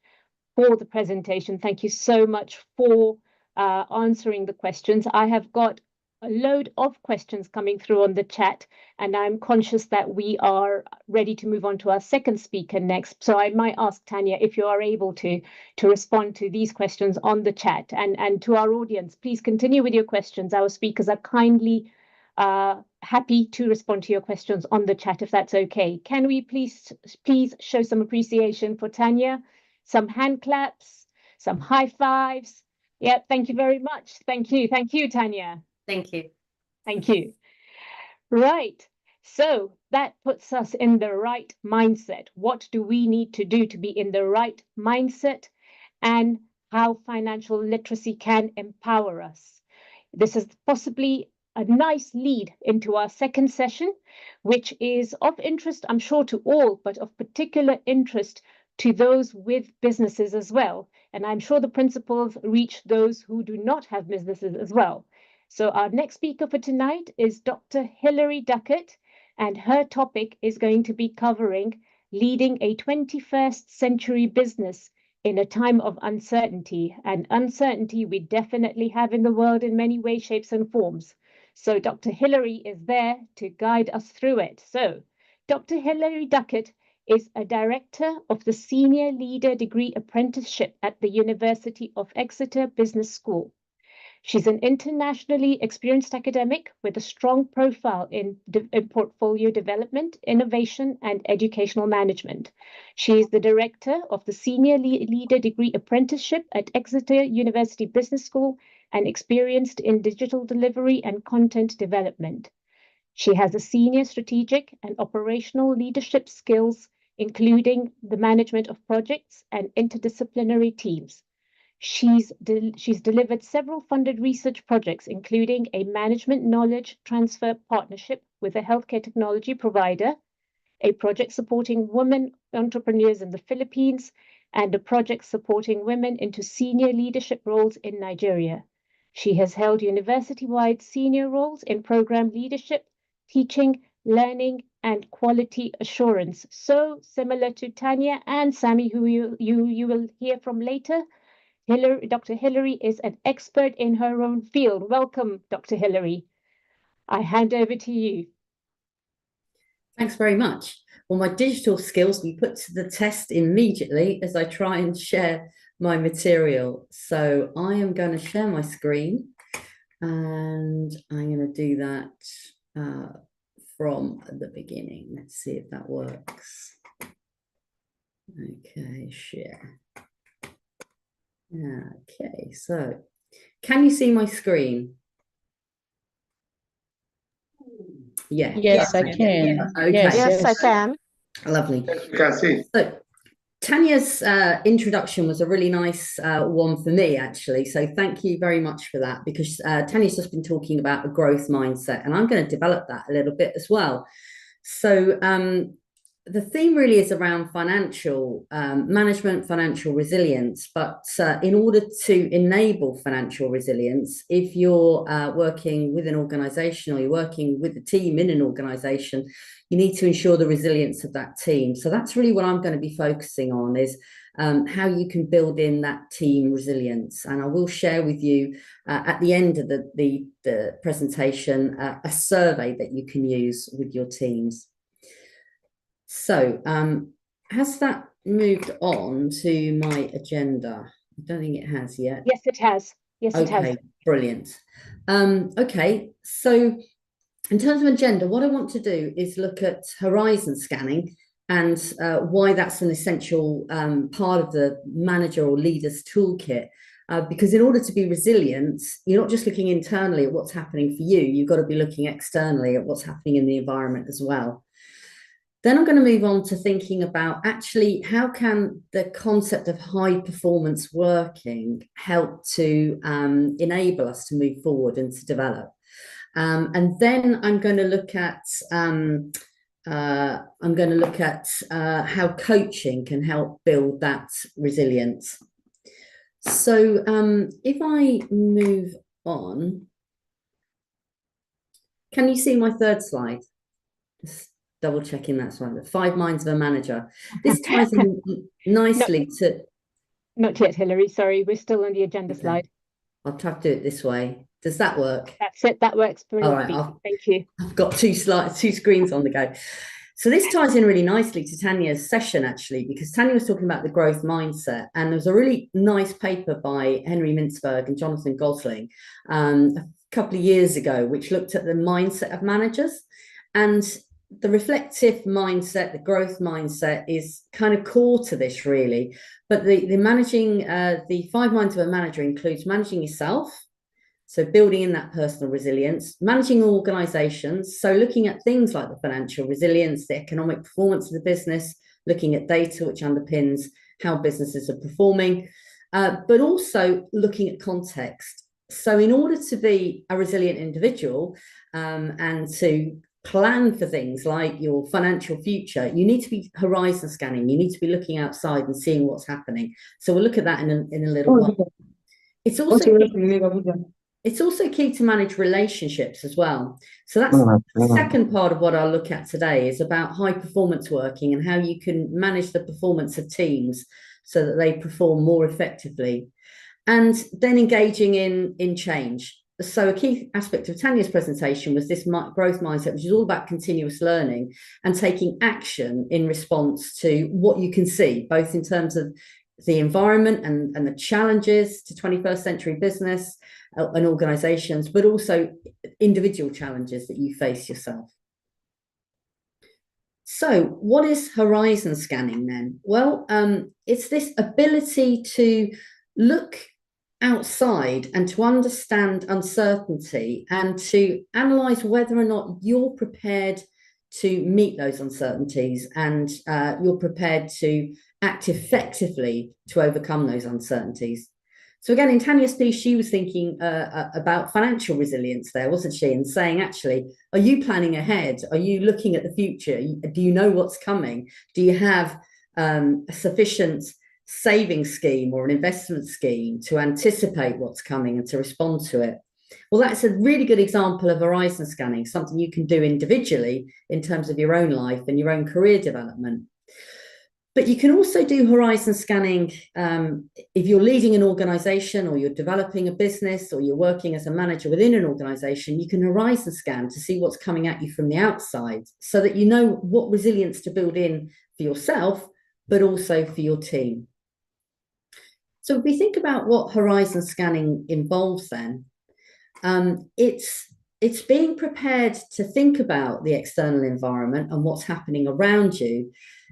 for the presentation. Thank you so much for answering the questions. I have got a load of questions coming through on the chat, and I'm conscious that we are ready to move on to our second speaker next. So I might ask Tanya if you are able to respond to these questions on the chat, and to our audience, please continue with your questions. Our speakers are kindly happy to respond to your questions on the chat, if that's okay. Can we please show some appreciation for Tanya? Some hand claps, some high fives. Yeah, thank you very much. Thank you, Tanya. Thank you. Thank you. Right. So that puts us in the right mindset. What do we need to do to be in the right mindset, and how financial literacy can empower us? This is possibly a nice lead into our second session, which is of interest, I'm sure, to all, but of particular interest to those with businesses as well. And I'm sure the principles reach those who do not have businesses as well. So our next speaker for tonight is Dr. Hilary Duckett, and her topic is going to be covering leading a 21st century business in a time of uncertainty. And uncertainty we definitely have in the world in many ways, shapes, and forms. So Dr. Hilary is there to guide us through it. So Dr. Hilary Duckett is a director of the Senior Leader Degree Apprenticeship at the University of Exeter Business School. She's an internationally experienced academic with a strong profile in portfolio development, innovation, and educational management. She is the director of the Senior Leader Degree Apprenticeship at Exeter University Business School and experienced in digital delivery and content development. She has a senior strategic and operational leadership skills, including the management of projects and interdisciplinary teams. She's delivered several funded research projects, including a management knowledge transfer partnership with a healthcare technology provider, a project supporting women entrepreneurs in the Philippines, and a project supporting women into senior leadership roles in Nigeria. She has held university-wide senior roles in program leadership, teaching, learning, and quality assurance. So similar to Tanya and Sammy, who you will hear from later, Dr. Hilary is an expert in her own field. Welcome, Dr. Hilary. I hand over to you. Thanks very much. Well, my digital skills will be put to the test immediately as I try and share my material. So I am going to share my screen, and I'm going to do that from the beginning. Let's see if that works. Okay, share. Okay, so can you see my screen? Yeah. Yes, I okay. can. Okay. Yes, I can. Lovely. Yes, we can see. So Tanya's introduction was a really nice one for me, actually. So thank you very much for that, because Tanya's just been talking about a growth mindset, and I'm going to develop that a little bit as well. So the theme really is around financial management, financial resilience. But in order to enable financial resilience, if you're working with an organization or you're working with a team in an organization, you need to ensure the resilience of that team. So that's really what I'm going to be focusing on, is how you can build in that team resilience. And I will share with you at the end of the presentation a survey that you can use with your teams. So has that moved on to my agenda? I don't think it has yet. Yes, it has. Yes, it has. Okay, brilliant. Okay, so in terms of agenda, what I want to do is look at horizon scanning and why that's an essential part of the manager or leader's toolkit. Because in order to be resilient, you're not just looking internally at what's happening for you, you've got to be looking externally at what's happening in the environment as well. Then I'm going to move on to thinking about actually how can the concept of high performance working help to enable us to move forward and to develop. And then I'm going to look at how coaching can help build that resilience. So if I move on, can you see my third slide? Just double checking that slide. The 5 minds of a manager. This ties in nicely to. Not yet, Hilary. Sorry, we're still on the agenda slide. I'll try to do it this way. Does that work? That's it. That works brilliantly. All right, Thank you. I've got 2 screens on the go. So this ties in really nicely to Tanya's session, actually, because Tanya was talking about the growth mindset, and there was a really nice paper by Henry Mintzberg and Jonathan Gosling a couple of years ago, which looked at the mindset of managers. And the reflective mindset, the growth mindset, is kind of core to this, really. But the 5 minds of a manager includes managing yourself, so building in that personal resilience, managing organizations, so looking at things like the financial resilience, the economic performance of the business, looking at data which underpins how businesses are performing, but also looking at context. So in order to be a resilient individual and to plan for things like your financial future, you need to be horizon scanning. You need to be looking outside and seeing what's happening. So we'll look at that in a little while. It's also key to manage relationships as well. So that's the second part of what I'll look at today, is about high performance working and how you can manage the performance of teams so that they perform more effectively. And then engaging in change. So a key aspect of Tanya's presentation was this growth mindset, which is all about continuous learning and taking action in response to what you can see, both in terms of the environment and the challenges to 21st century business and organizations, but also individual challenges that you face yourself. So what is horizon scanning then? Well, it's this ability to look outside and to understand uncertainty and to analyze whether or not you're prepared to meet those uncertainties and you're prepared to act effectively to overcome those uncertainties. So again, in Tanya's piece, she was thinking about financial resilience there, wasn't she? And saying, actually, are you planning ahead? Are you looking at the future? Do you know what's coming? Do you have a sufficient saving scheme or an investment scheme to anticipate what's coming and to respond to it? Well, that's a really good example of horizon scanning, something you can do individually in terms of your own life and your own career development. But you can also do horizon scanning if you're leading an organization or you're developing a business or you're working as a manager within an organization. You can horizon scan to see what's coming at you from the outside so that you know what resilience to build in for yourself, but also for your team. So if we think about what horizon scanning involves then, it's it's being prepared to think about the external environment and what's happening around you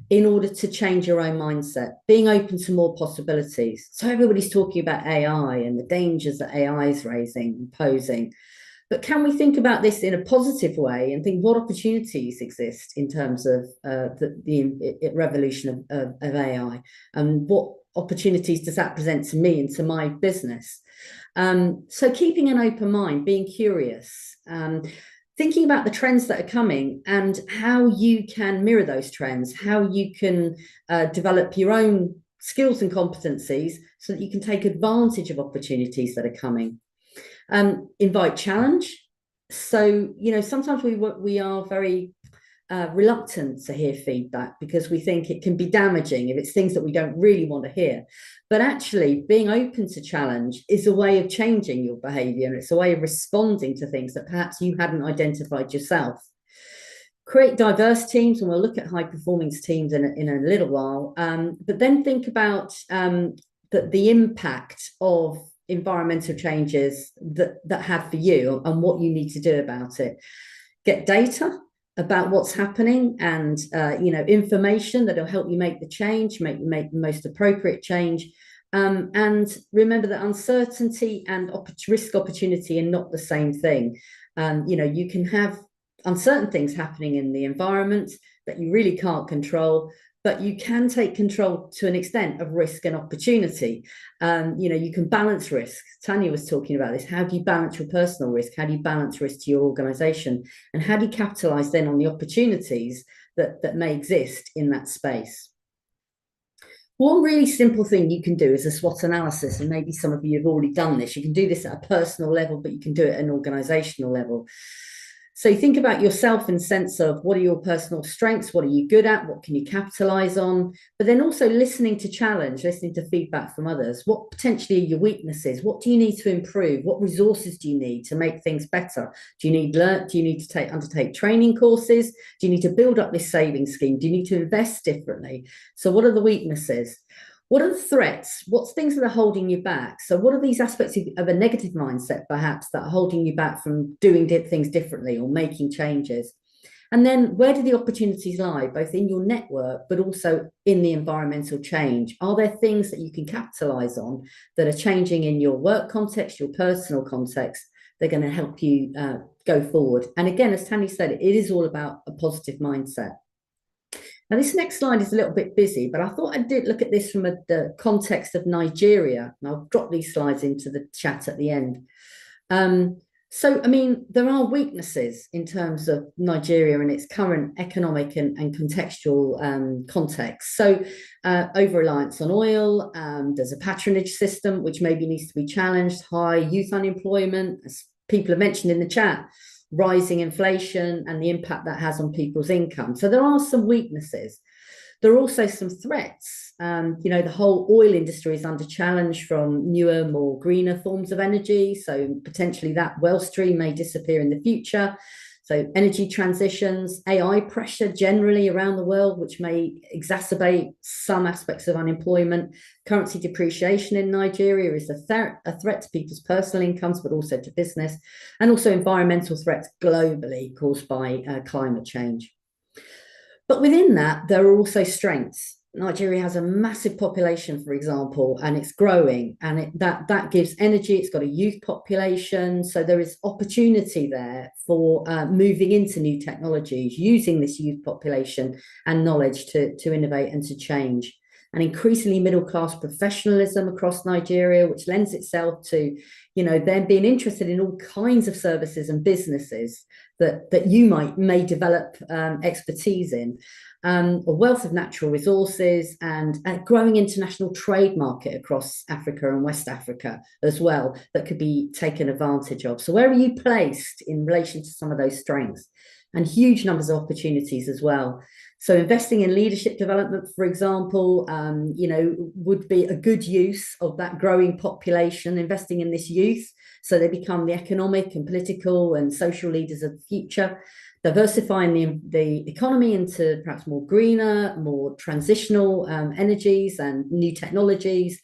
in order to change your own mindset, being open to more possibilities. So everybody's talking about AI and the dangers that AI is raising and posing. But can we think about this in a positive way and think what opportunities exist in terms of the revolution of AI, and what opportunities does that present to me and to my business? So keeping an open mind, being curious, thinking about the trends that are coming and how you can mirror those trends, how you can develop your own skills and competencies so that you can take advantage of opportunities that are coming. Invite challenge. So, sometimes we are very reluctant to hear feedback because we think it can be damaging if it's things that we don't really want to hear. But actually, being open to challenge is a way of changing your behavior, and it's a way of responding to things that perhaps you hadn't identified yourself. Create diverse teams, and we'll look at high performing teams in a little while, but then think about the impact of environmental changes that have for you and what you need to do about it. Get data about what's happening and information that'll help you make the change, make the most appropriate change. And remember that uncertainty and risk opportunity are not the same thing. You can have uncertain things happening in the environment that you really can't control, but you can take control to an extent of risk and opportunity. You can balance risk. Tanya was talking about this. How do you balance your personal risk? How do you balance risk to your organization? And how do you capitalize then on the opportunities that may exist in that space? One really simple thing you can do is a SWOT analysis, and maybe some of you have already done this. You can do this at a personal level, but you can do it at an organizational level. So think about yourself in the sense of what are your personal strengths, what are you good at, what can you capitalize on, but then also listening to challenge, listening to feedback from others. What potentially are your weaknesses? What do you need to improve? What resources do you need to make things better? Do you need to undertake training courses? Do you need to build up this savings scheme? Do you need to invest differently? So what are the weaknesses? What are the threats? What's things that are holding you back? So what are these aspects of a negative mindset, perhaps, that are holding you back from doing things differently or making changes? And then where do the opportunities lie, both in your network, but also in the environmental change? Are there things that you can capitalize on that are changing in your work context, your personal context? They're going to help you go forward. And again, as Tanya said, it is all about a positive mindset. Now, this next slide is a little bit busy, but I thought I did look at this from the context of Nigeria. And I'll drop these slides into the chat at the end. There are weaknesses in terms of Nigeria and its current economic and contextual context. So over-reliance on oil, there's a patronage system, which maybe needs to be challenged, high youth unemployment, as people have mentioned in the chat, rising inflation and the impact that has on people's income. So there are some weaknesses. There are also some threats. The whole oil industry is under challenge from newer, more greener forms of energy. So potentially that wealth stream may disappear in the future. So energy transitions, AI pressure generally around the world, which may exacerbate some aspects of unemployment. Currency depreciation in Nigeria is a threat to people's personal incomes, but also to business, and also environmental threats globally caused by climate change. But within that, there are also strengths. Nigeria has a massive population, for example, and it's growing, and that gives energy. It's got a youth population, so there is opportunity there for moving into new technologies, using this youth population and knowledge to innovate and to change. And increasingly middle-class professionalism across Nigeria, which lends itself to, them being interested in all kinds of services and businesses that you may develop expertise in. A wealth of natural resources and a growing international trade market across Africa and West Africa as well that could be taken advantage of. So where are you placed in relation to some of those strengths? And huge numbers of opportunities as well. So investing in leadership development, for example, would be a good use of that growing population, investing in this youth so they become the economic and political and social leaders of the future. Diversifying the economy into perhaps more greener, more transitional energies and new technologies.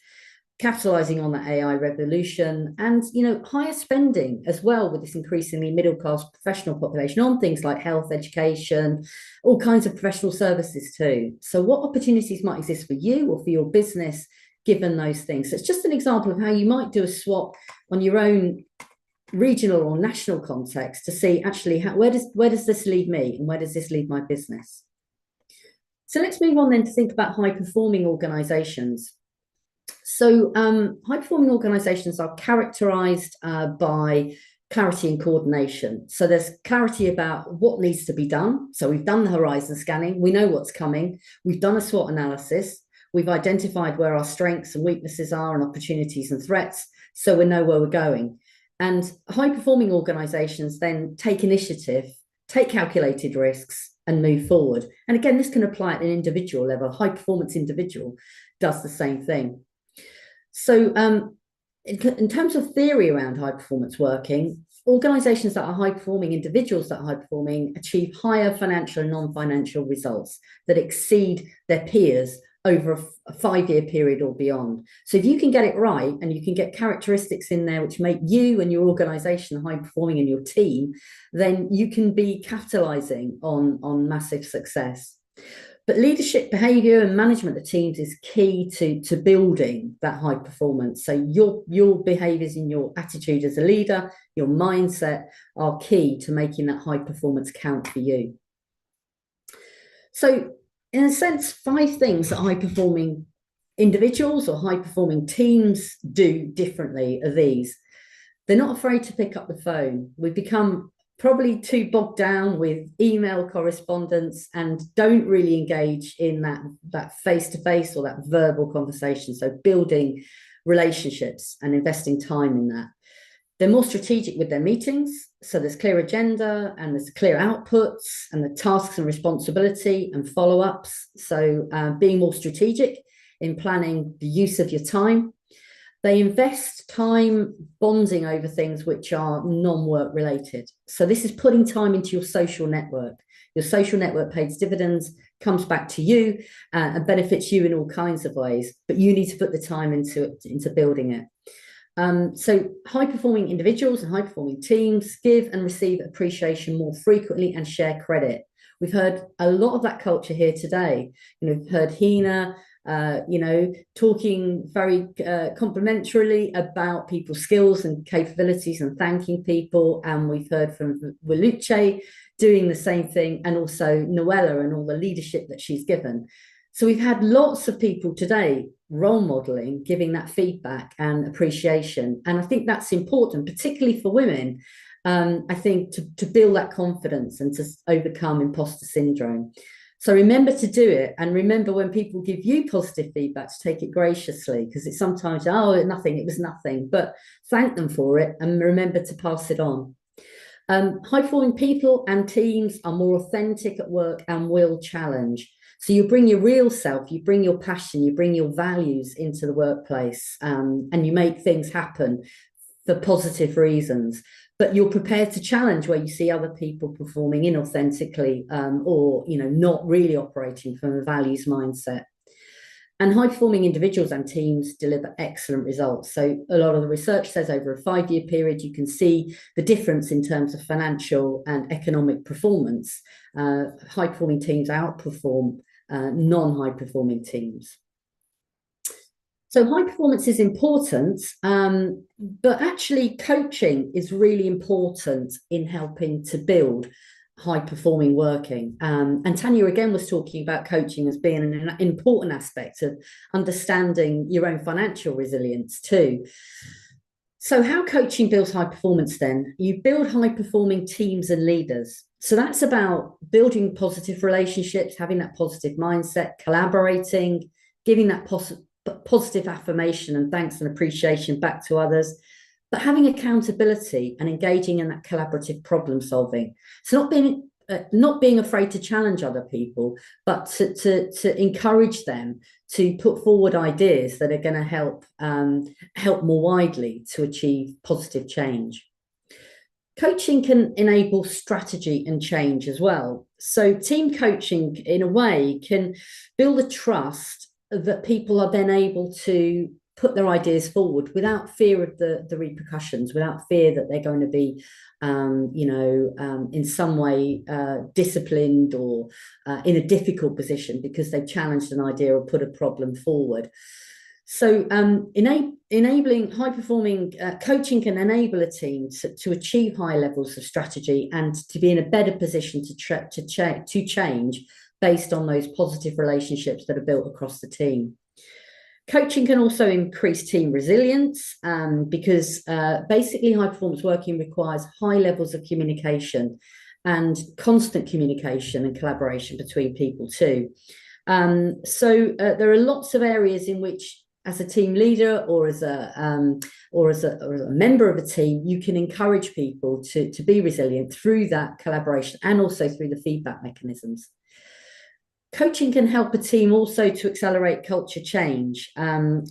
capitalizing on that AI revolution, and higher spending as well with this increasingly middle class professional population on things like health, education, all kinds of professional services too. So what opportunities might exist for you or for your business given those things? So it's just an example of how you might do a swap on your own regional or national context to see actually where does this lead me and where does this lead my business. So let's move on then to think about high performing organizations. So high performing organizations are characterized by clarity and coordination. So there's clarity about what needs to be done. So we've done the horizon scanning, we know what's coming, we've done a SWOT analysis, we've identified where our strengths and weaknesses are and opportunities and threats, so we know where we're going. And high performing organizations then take initiative, take calculated risks and move forward. And again, this can apply at an individual level. High performance individual does the same thing. So in terms of theory around high performance working, organizations that are high performing, individuals that are high performing, achieve higher financial and non-financial results that exceed their peers over a 5-year period or beyond. So if you can get it right and you can get characteristics in there which make you and your organization high performing and your team, then you can be capitalizing on massive success. But leadership behavior and management of teams is key to building that high performance. So your behaviors and your attitude as a leader, your mindset are key to making that high performance count for you. So in a sense, 5 things that high performing individuals or high performing teams do differently are these. They're not afraid to pick up the phone. We've become probably too bogged down with email correspondence and don't really engage in that face-to-face or that verbal conversation. So building relationships and investing time in that. They're more strategic with their meetings. So there's clear agenda and there's clear outputs and the tasks and responsibility and follow-ups. So being more strategic in planning the use of your time. They invest time bonding over things which are non-work related. So this is putting time into your social network. Your social network pays dividends, comes back to you and benefits you in all kinds of ways, but you need to put the time into building it. So high-performing individuals and high-performing teams give and receive appreciation more frequently and share credit. We've heard a lot of that culture here today. We've heard Hina, talking very complimentarily about people's skills and capabilities and thanking people. And we've heard from Waluche doing the same thing, and also Noella and all the leadership that she's given. So we've had lots of people today role modeling, giving that feedback and appreciation. And I think that's important, particularly for women, I think, to build that confidence and to overcome imposter syndrome. So remember to do it, and remember when people give you positive feedback to take it graciously, because it's sometimes, oh, nothing, it was nothing, but thank them for it and remember to pass it on. High-performing people and teams are more authentic at work and will challenge. So you bring your real self, you bring your passion, you bring your values into the workplace, and you make things happen for positive reasons. But you're prepared to challenge where you see other people performing inauthentically or not really operating from a values mindset. And high-performing individuals and teams deliver excellent results. So a lot of the research says over a 5-year period, you can see the difference in terms of financial and economic performance. High-performing teams outperform non-high-performing teams. So high performance is important, but actually coaching is really important in helping to build high-performing working. And Tanya again was talking about coaching as being an important aspect of understanding your own financial resilience too. So how coaching builds high performance then? You build high-performing teams and leaders. So that's about building positive relationships, having that positive mindset, collaborating, giving that positive affirmation and thanks and appreciation back to others, but having accountability and engaging in that collaborative problem solving. So not being afraid to challenge other people, but to encourage them to put forward ideas that are going to help more widely to achieve positive change. Coaching can enable strategy and change as well. So team coaching, in a way, can build a trust that people are then able to put their ideas forward without fear of the repercussions, without fear that they're going to be, in some way disciplined or in a difficult position because they've challenged an idea or put a problem forward. So enabling high-performing coaching can enable a team to achieve high levels of strategy and to be in a better position to change based on those positive relationships that are built across the team. Coaching can also increase team resilience because basically high-performance working requires high levels of communication and constant communication and collaboration between people too. So there are lots of areas in which, as a team leader or as a member of a team, you can encourage people to be resilient through that collaboration and also through the feedback mechanisms. Coaching can help a team also to accelerate culture change.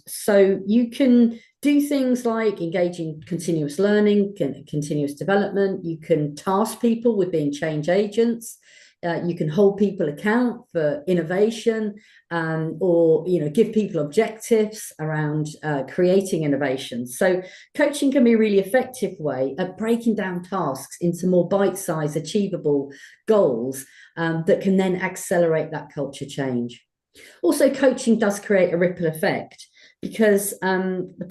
So you can do things like engage in continuous learning, continuous development. You can task people with being change agents. You can hold people account for innovation, or give people objectives around creating innovation. So coaching can be a really effective way at breaking down tasks into more bite-sized, achievable goals that can then accelerate that culture change. Also, coaching does create a ripple effect because the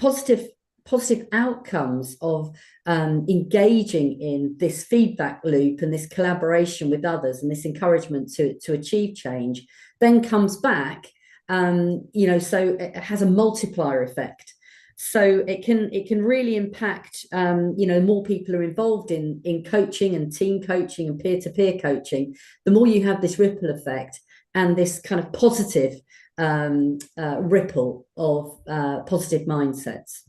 positive outcomes of engaging in this feedback loop and this collaboration with others and this encouragement to achieve change then comes back, so it has a multiplier effect. So it can really impact, more people are involved in coaching and team coaching and peer-to-peer coaching, the more you have this ripple effect and this kind of positive ripple of positive mindsets.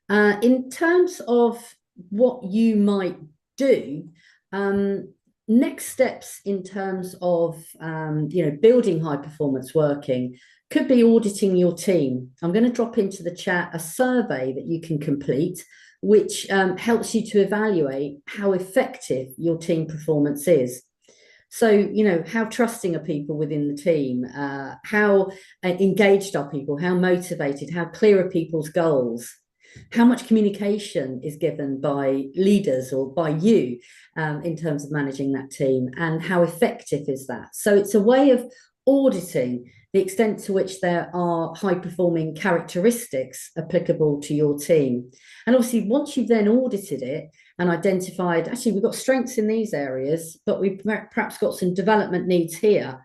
In terms of what you might do, next steps in terms of building high performance working could be auditing your team. I'm going to drop into the chat a survey that you can complete, which helps you to evaluate how effective your team performance is. So, how trusting are people within the team? How engaged are people? How motivated? How clear are people's goals? How much communication is given by leaders or by you in terms of managing that team, and how effective is that? So it's a way of auditing the extent to which there are high-performing characteristics applicable to your team. And obviously, once you've then audited it and identified, actually, we've got strengths in these areas, but we've perhaps got some development needs here,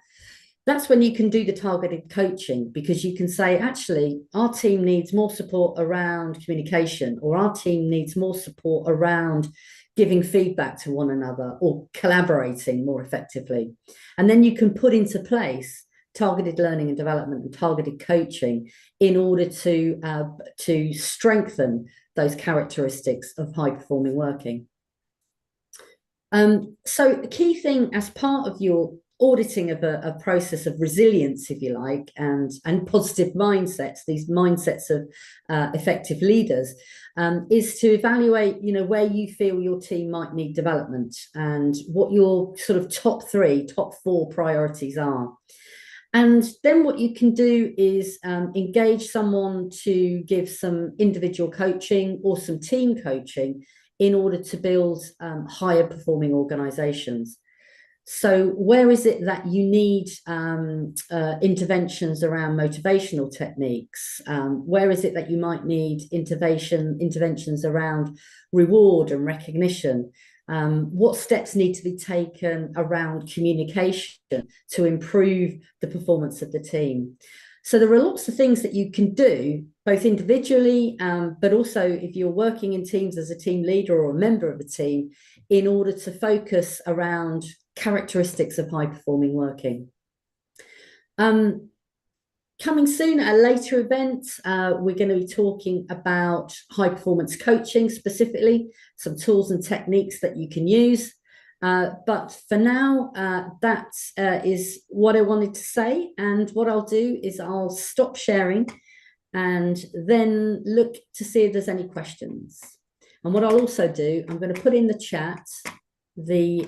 that's when you can do the targeted coaching, because you can say, actually, our team needs more support around communication, or our team needs more support around giving feedback to one another or collaborating more effectively. And then you can put into place targeted learning and development and targeted coaching in order to strengthen those characteristics of high-performing working. So the key thing as part of your auditing of a process of resilience, if you like, and positive mindsets, these mindsets of effective leaders, is to evaluate, where you feel your team might need development and what your sort of top 4 priorities are. And then what you can do is engage someone to give some individual coaching or some team coaching in order to build higher performing organizations. So where is it that you need interventions around motivational techniques? Where is it that you might need interventions around reward and recognition? What steps need to be taken around communication to improve the performance of the team? So there are lots of things that you can do, both individually, but also if you're working in teams as a team leader or a member of a team, in order to focus around characteristics of high-performing working. Coming soon at a later event, we're going to be talking about high-performance coaching specifically, some tools and techniques that you can use. But for now, that is what I wanted to say. And what I'll do is I'll stop sharing and then look to see if there's any questions. And what I'll also do, I'm going to put in the chat the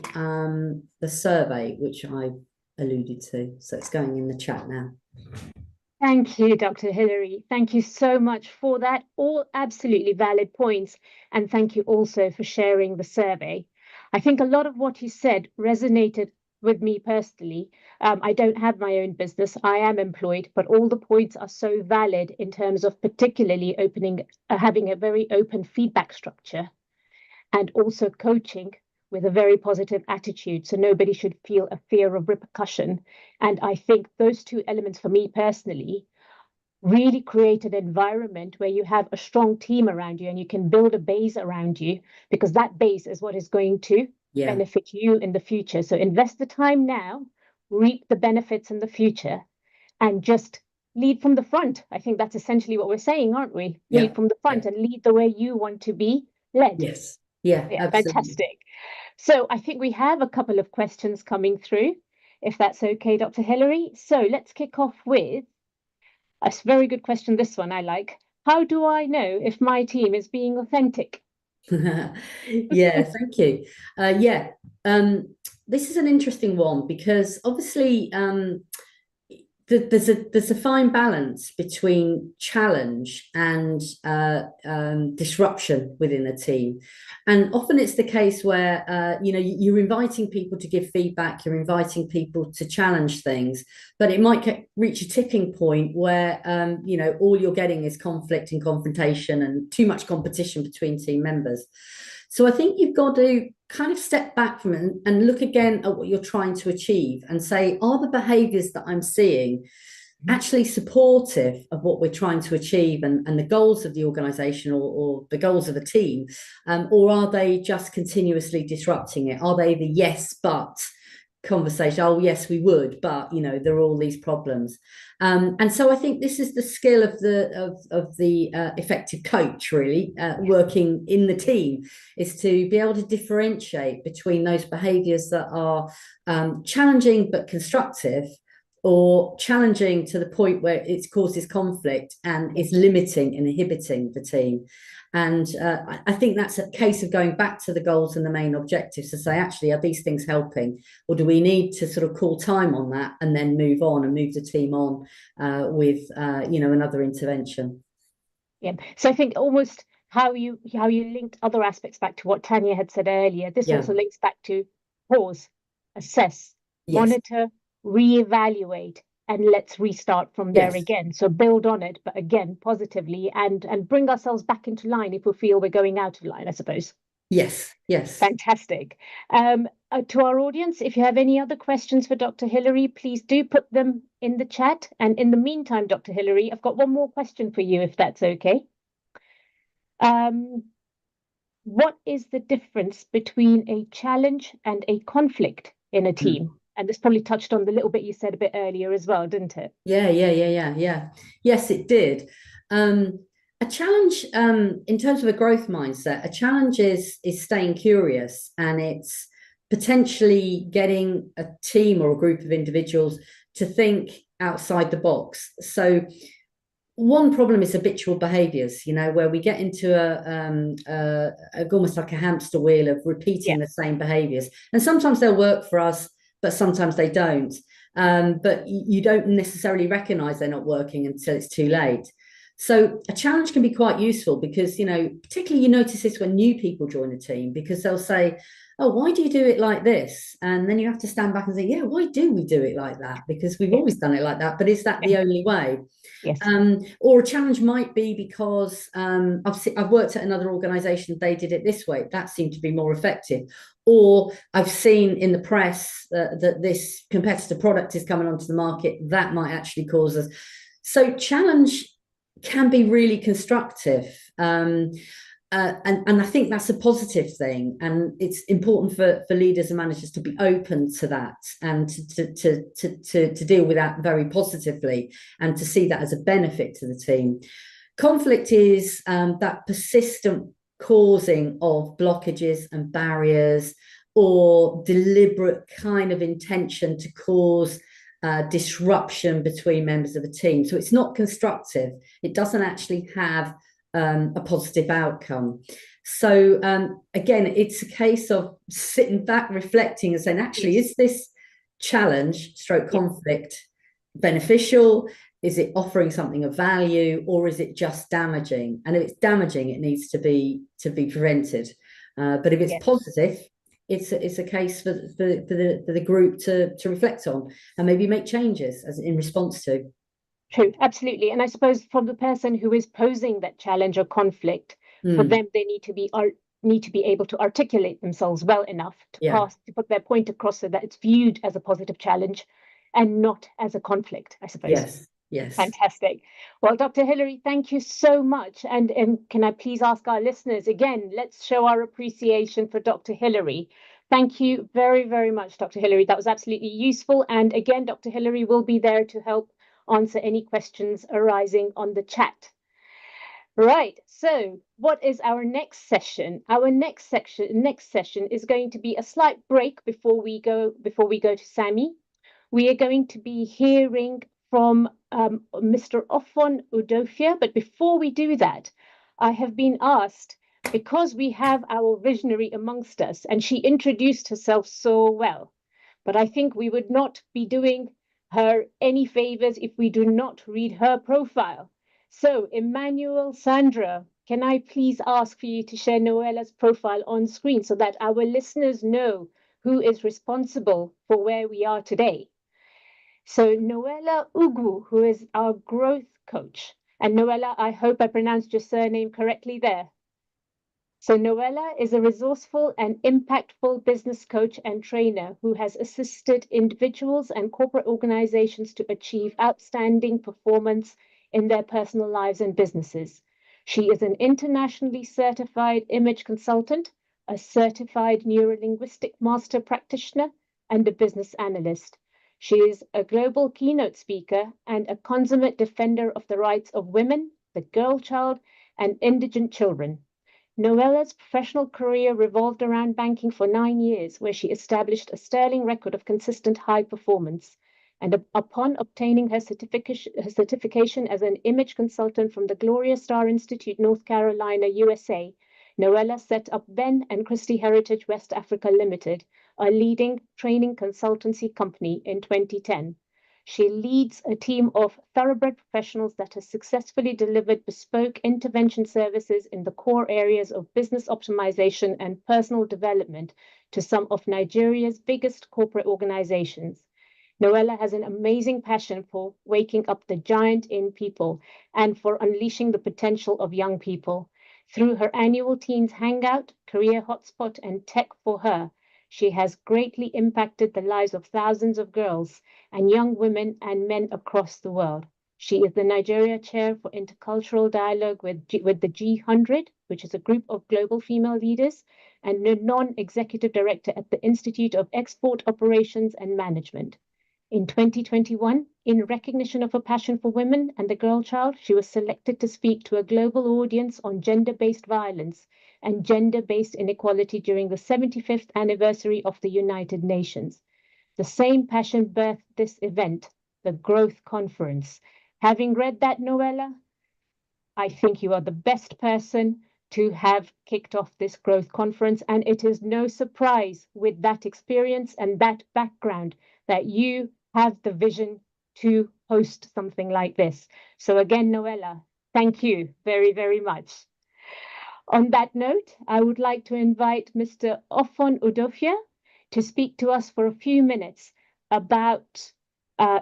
survey, which I alluded to. So it's going in the chat now. Thank you, Dr. Hilary. Thank you so much for that. All absolutely valid points. And thank you also for sharing the survey. I think a lot of what you said resonated with me personally. I don't have my own business. I am employed, but all the points are so valid in terms of particularly having a very open feedback structure and also coaching with a very positive attitude. So nobody should feel a fear of repercussion. And I think those two elements for me personally really create an environment where you have a strong team around you and you can build a base around you, because that base is what is going to benefit you in the future. So invest the time now, reap the benefits in the future, and just lead from the front. I think that's essentially what we're saying, aren't we? Lead from the front and lead the way you want to be led. Yes. Yeah, absolutely. Fantastic. So I think we have a couple of questions coming through, if that's okay, Dr. Hilary. So let's kick off with a very good question. This one I like. How do I know if my team is being authentic? Yeah, thank you. This is an interesting one because obviously there's a fine balance between challenge and disruption within a team, and often it's the case where you're inviting people to give feedback, you're inviting people to challenge things, but it might reach a tipping point where all you're getting is conflict and confrontation and too much competition between team members. So I think you've got to kind of step back from it and look again at what you're trying to achieve and say, are the behaviours that I'm seeing actually supportive of what we're trying to achieve and the goals of the organisation or the goals of a team? Or are they just continuously disrupting it? Are they the yes, but conversation? Oh, yes, we would, but there are all these problems. And so I think this is the skill of the effective coach, really, working in the team, is to be able to differentiate between those behaviours that are challenging but constructive, or challenging to the point where it causes conflict and is limiting and inhibiting the team. And I think that's a case of going back to the goals and the main objectives to say, actually, are these things helping? Or do we need to sort of call time on that and then move on and move the team on with another intervention? Yeah. So I think almost how you linked other aspects back to what Tanya had said earlier. This also links back to pause, assess, monitor, reevaluate, and let's restart from there again. So build on it, but again, positively, and bring ourselves back into line if we feel we're going out of line, I suppose. Yes. Fantastic. To our audience, if you have any other questions for Dr. Hilary, please do put them in the chat. And in the meantime, Dr. Hilary, I've got one more question for you, if that's okay. What is the difference between a challenge and a conflict in a team? And this probably touched on the little bit you said a bit earlier as well, didn't it? Yeah. Yes, it did. A challenge, in terms of a growth mindset, a challenge is staying curious, and it's potentially getting a team or a group of individuals to think outside the box. So one problem is habitual behaviors, where we get into almost like a hamster wheel of repeating the same behaviors. And sometimes they'll work for us, but sometimes they don't. But you don't necessarily recognize they're not working until it's too late. So a challenge can be quite useful because, particularly you notice this when new people join a team, because they'll say, oh, why do you do it like this? And then you have to stand back and say, yeah, why do we do it like that? Because we've always done it like that, but is that the only way? Yes. Or a challenge might be because I've worked at another organisation, they did it this way. That seemed to be more effective. Or I've seen in the press that this competitor product is coming onto the market. That might actually cause us. So challenge can be really constructive. And I think that's a positive thing. And it's important for leaders and managers to be open to that and to deal with that very positively and to see that as a benefit to the team. Conflict is that persistent causing of blockages and barriers, or deliberate kind of intention to cause disruption between members of a team. So it's not constructive. It doesn't actually have a positive outcome. So again, it's a case of sitting back, reflecting and saying, actually, is this challenge / conflict beneficial? Is it offering something of value, or is it just damaging? And if it's damaging, it needs to be prevented. But if it's positive, it's a case for the group to reflect on and maybe make changes as in response to. True, absolutely. And I suppose from the person who is posing that challenge or conflict, for them, they need to be able to articulate themselves well enough to put their point across so that it's viewed as a positive challenge and not as a conflict, I suppose. Yes. Yes. Fantastic. Well, Dr. Hilary, thank you so much. And can I please ask our listeners again, let's show our appreciation for Dr. Hilary. Thank you very, very much, Dr. Hilary. That was absolutely useful. And again, Dr. Hilary will be there to help answer any questions arising on the chat. Right. So what is our next session? Our next session is going to be a slight break before we go to Sammy. We are going to be hearing from Mr. Ofon Udofia. But before we do that, I have been asked, because we have our visionary amongst us, and she introduced herself so well, but I think we would not be doing her any favors if we do not read her profile. So, Emmanuel Sandra, can I please ask for you to share Noella's profile on screen so that our listeners know who is responsible for where we are today? So Noella Ugu, who is our growth coach. And Noella, I hope I pronounced your surname correctly there. So Noella is a resourceful and impactful business coach and trainer who has assisted individuals and corporate organizations to achieve outstanding performance in their personal lives and businesses. She is an internationally certified image consultant, a certified neurolinguistic master practitioner, and a business analyst. She is a global keynote speaker and a consummate defender of the rights of women, the girl child, and indigent children. Noella's professional career revolved around banking for 9 years, where she established a sterling record of consistent high performance. And upon obtaining her certification as an image consultant from the Gloria Star Institute, North Carolina, USA, Noella set up Ben and Christie Heritage West Africa Limited, a leading training consultancy company, in 2010. She leads a team of thoroughbred professionals that has successfully delivered bespoke intervention services in the core areas of business optimization and personal development to some of Nigeria's biggest corporate organizations. Noella has an amazing passion for waking up the giant in people and for unleashing the potential of young people. Through her annual Teens Hangout, Career Hotspot, and Tech for Her, she has greatly impacted the lives of thousands of girls and young women and men across the world. She is the Nigeria Chair for Intercultural Dialogue with the G100, which is a group of global female leaders, and a non-executive director at the Institute of Export Operations and Management. In 2021, in recognition of her passion for women and the girl child, she was selected to speak to a global audience on gender-based violence and gender-based inequality during the 75th anniversary of the United Nations. The same passion birthed this event, the Growth Conference. Having read that, Noella, I think you are the best person to have kicked off this Growth Conference, and it is no surprise with that experience and that background that you have the vision to host something like this. So again, Noella, thank you very, very much. On that note, I would like to invite Mr. Ofon Udofia to speak to us for a few minutes about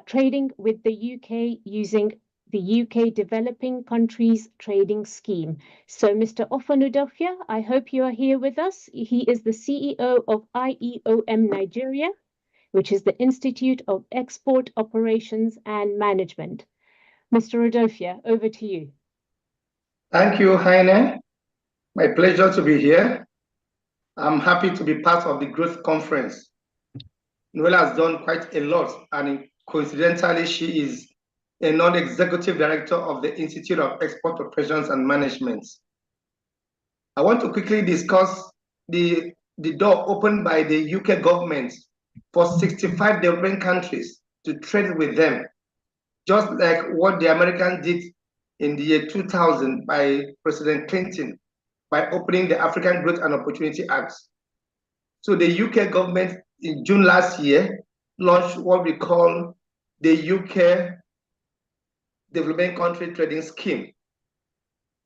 trading with the UK using the UK Developing Countries Trading Scheme. So Mr. Ofon Udofia, I hope you are here with us. He is the CEO of IEOM Nigeria, which is the Institute of Export Operations and Management. Mr. Udofia, over to you. Thank you, Heine. My pleasure to be here. I'm happy to be part of the Growth Conference. Noella has done quite a lot, and coincidentally, she is a non-executive director of the Institute of Export Operations and Management. I want to quickly discuss the door opened by the UK government for 65 developing countries to trade with them, just like what the Americans did in the year 2000 by President Clinton by opening the African Growth and Opportunity Act. So the UK government in June last year launched what we call the UK development country trading scheme.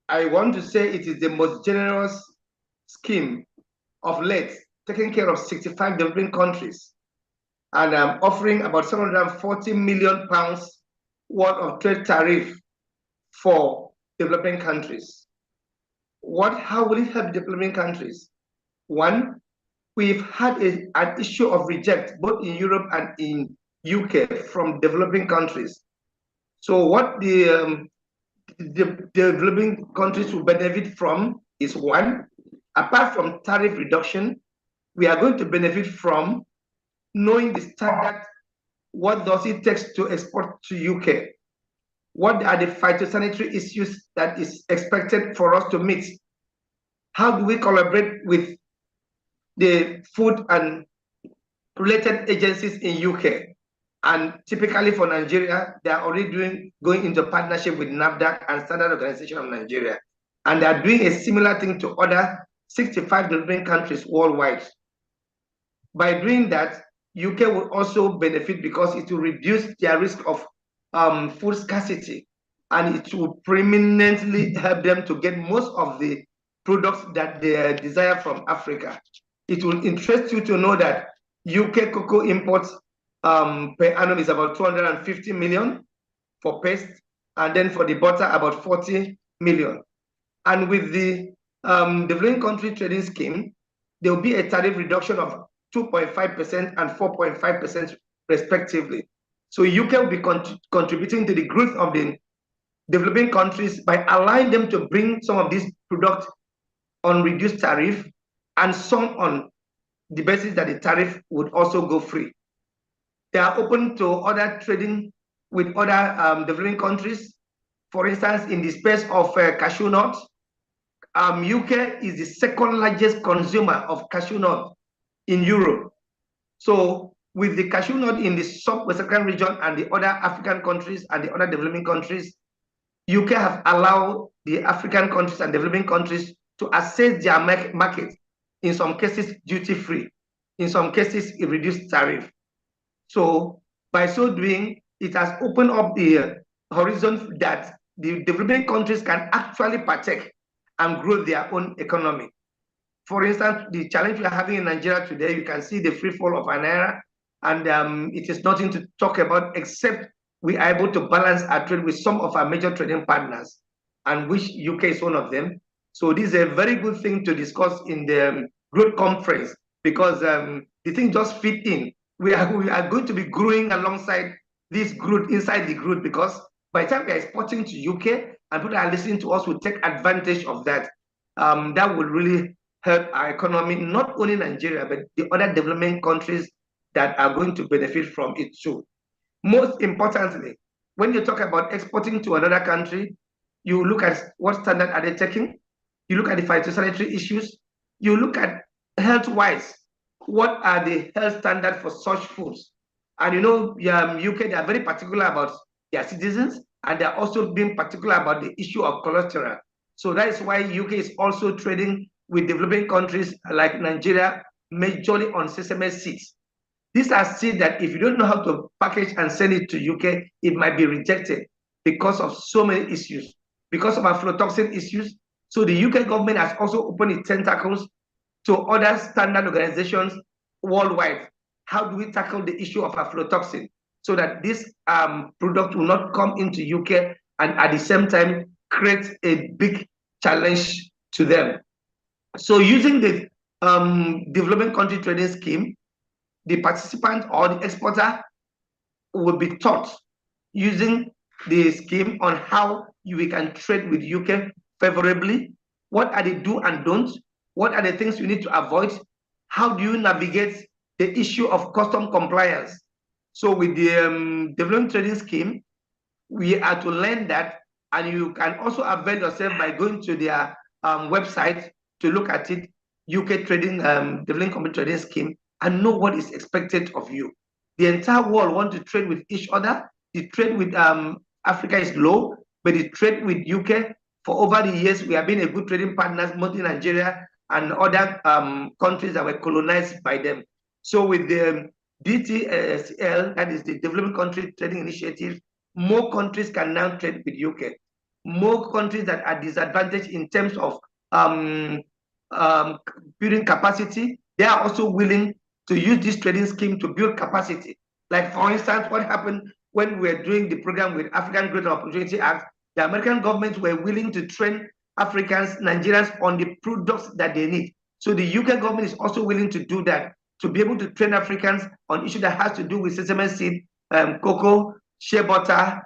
I want to say it is the most generous scheme of late, taking care of 65 developing countries and offering about 740 million pounds worth of trade tariff for developing countries. How will it help developing countries? One, we've had an issue of reject both in Europe and in UK from developing countries. So what the developing countries will benefit from is one, apart from tariff reduction, we are going to benefit from knowing the standard, what does it take to export to UK? What are the phytosanitary issues that is expected for us to meet? How do we collaborate with the food and related agencies in UK? And typically for Nigeria, they are already going into partnership with NAFDAC and Standard Organization of Nigeria. And they are doing a similar thing to other 65 developing countries worldwide. By doing that, UK will also benefit because it will reduce their risk of food scarcity, and it will preeminently help them to get most of the products that they desire from Africa. It will interest you to know that UK cocoa imports per annum is about 250 million for paste, and then for the butter about 40 million. And with the developing country trading scheme, there will be a tariff reduction of 2.5% and 4.5% respectively. So UK will be contributing to the growth of the developing countries by allowing them to bring some of these products on reduced tariff and some on the basis that the tariff would also go free. They are open to other trading with other developing countries. For instance, in the space of cashew nut, UK is the second largest consumer of cashew nut in Europe. So with the cashew nut in the sub-West African region and the other African countries and the other developing countries, UK have allowed the African countries and developing countries to access their market, in some cases duty-free, in some cases a reduced tariff. So by so doing, it has opened up the horizon that the developing countries can actually partake and grow their own economy. For instance, the challenge we are having in Nigeria today, you can see the free fall of an naira, and it is nothing to talk about except we are able to balance our trade with some of our major trading partners, and which UK is one of them. So this is a very good thing to discuss in the growth conference, because the thing just fit in. We are going to be growing alongside this growth inside the growth, because by the time we are exporting to UK and people are listening to us, will take advantage of that. That will really help our economy, not only Nigeria, but the other developing countries that are going to benefit from it too. Most importantly, when you talk about exporting to another country, you look at what standard are they taking, you look at the phytosanitary issues, you look at health-wise, what are the health standards for such foods? And you know, UK, they are very particular about their citizens, and they're also being particular about the issue of cholesterol. So that is why UK is also trading with developing countries like Nigeria, majorly on sesame seeds. These are seeds that if you don't know how to package and send it to UK, it might be rejected because of so many issues, because of aflatoxin issues. So the UK government has also opened its tentacles to other standard organizations worldwide. How do we tackle the issue of aflatoxin so that this product will not come into UK and at the same time create a big challenge to them? So using the developing country trading scheme, the participant or the exporter will be taught using the scheme on how we can trade with UK favorably. What are the do and don't? What are the things you need to avoid? How do you navigate the issue of custom compliance? So with the developing trading scheme, we are to learn that, and you can also avail yourself by going to their website to look at it, UK trading, developing country trading scheme, and know what is expected of you. The entire world want to trade with each other. The trade with Africa is low, but the trade with UK, for over the years, we have been a good trading partners, mostly Nigeria and other countries that were colonized by them. So with the DTSL, that is the Developing Country Trading Initiative, more countries can now trade with UK. More countries that are disadvantaged in terms of building capacity, they are also willing to use this trading scheme to build capacity. Like, for instance, what happened when we were doing the program with African Growth Opportunity Act, the American government were willing to train Africans, Nigerians on the products that they need. So the UK government is also willing to do that, to be able to train Africans on issues that has to do with sesame seed, cocoa, shea butter,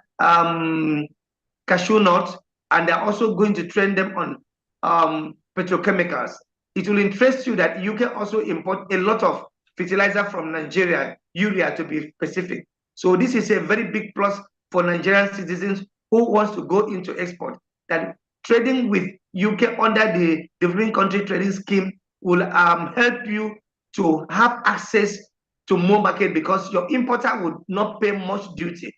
cashew nuts, and they're also going to train them on petrochemicals. It will interest you that you can also import a lot of fertilizer from Nigeria, urea to be specific. So this is a very big plus for Nigerian citizens who wants to go into export, that trading with UK under the developing country trading scheme will help you to have access to more market, because your importer would not pay much duty.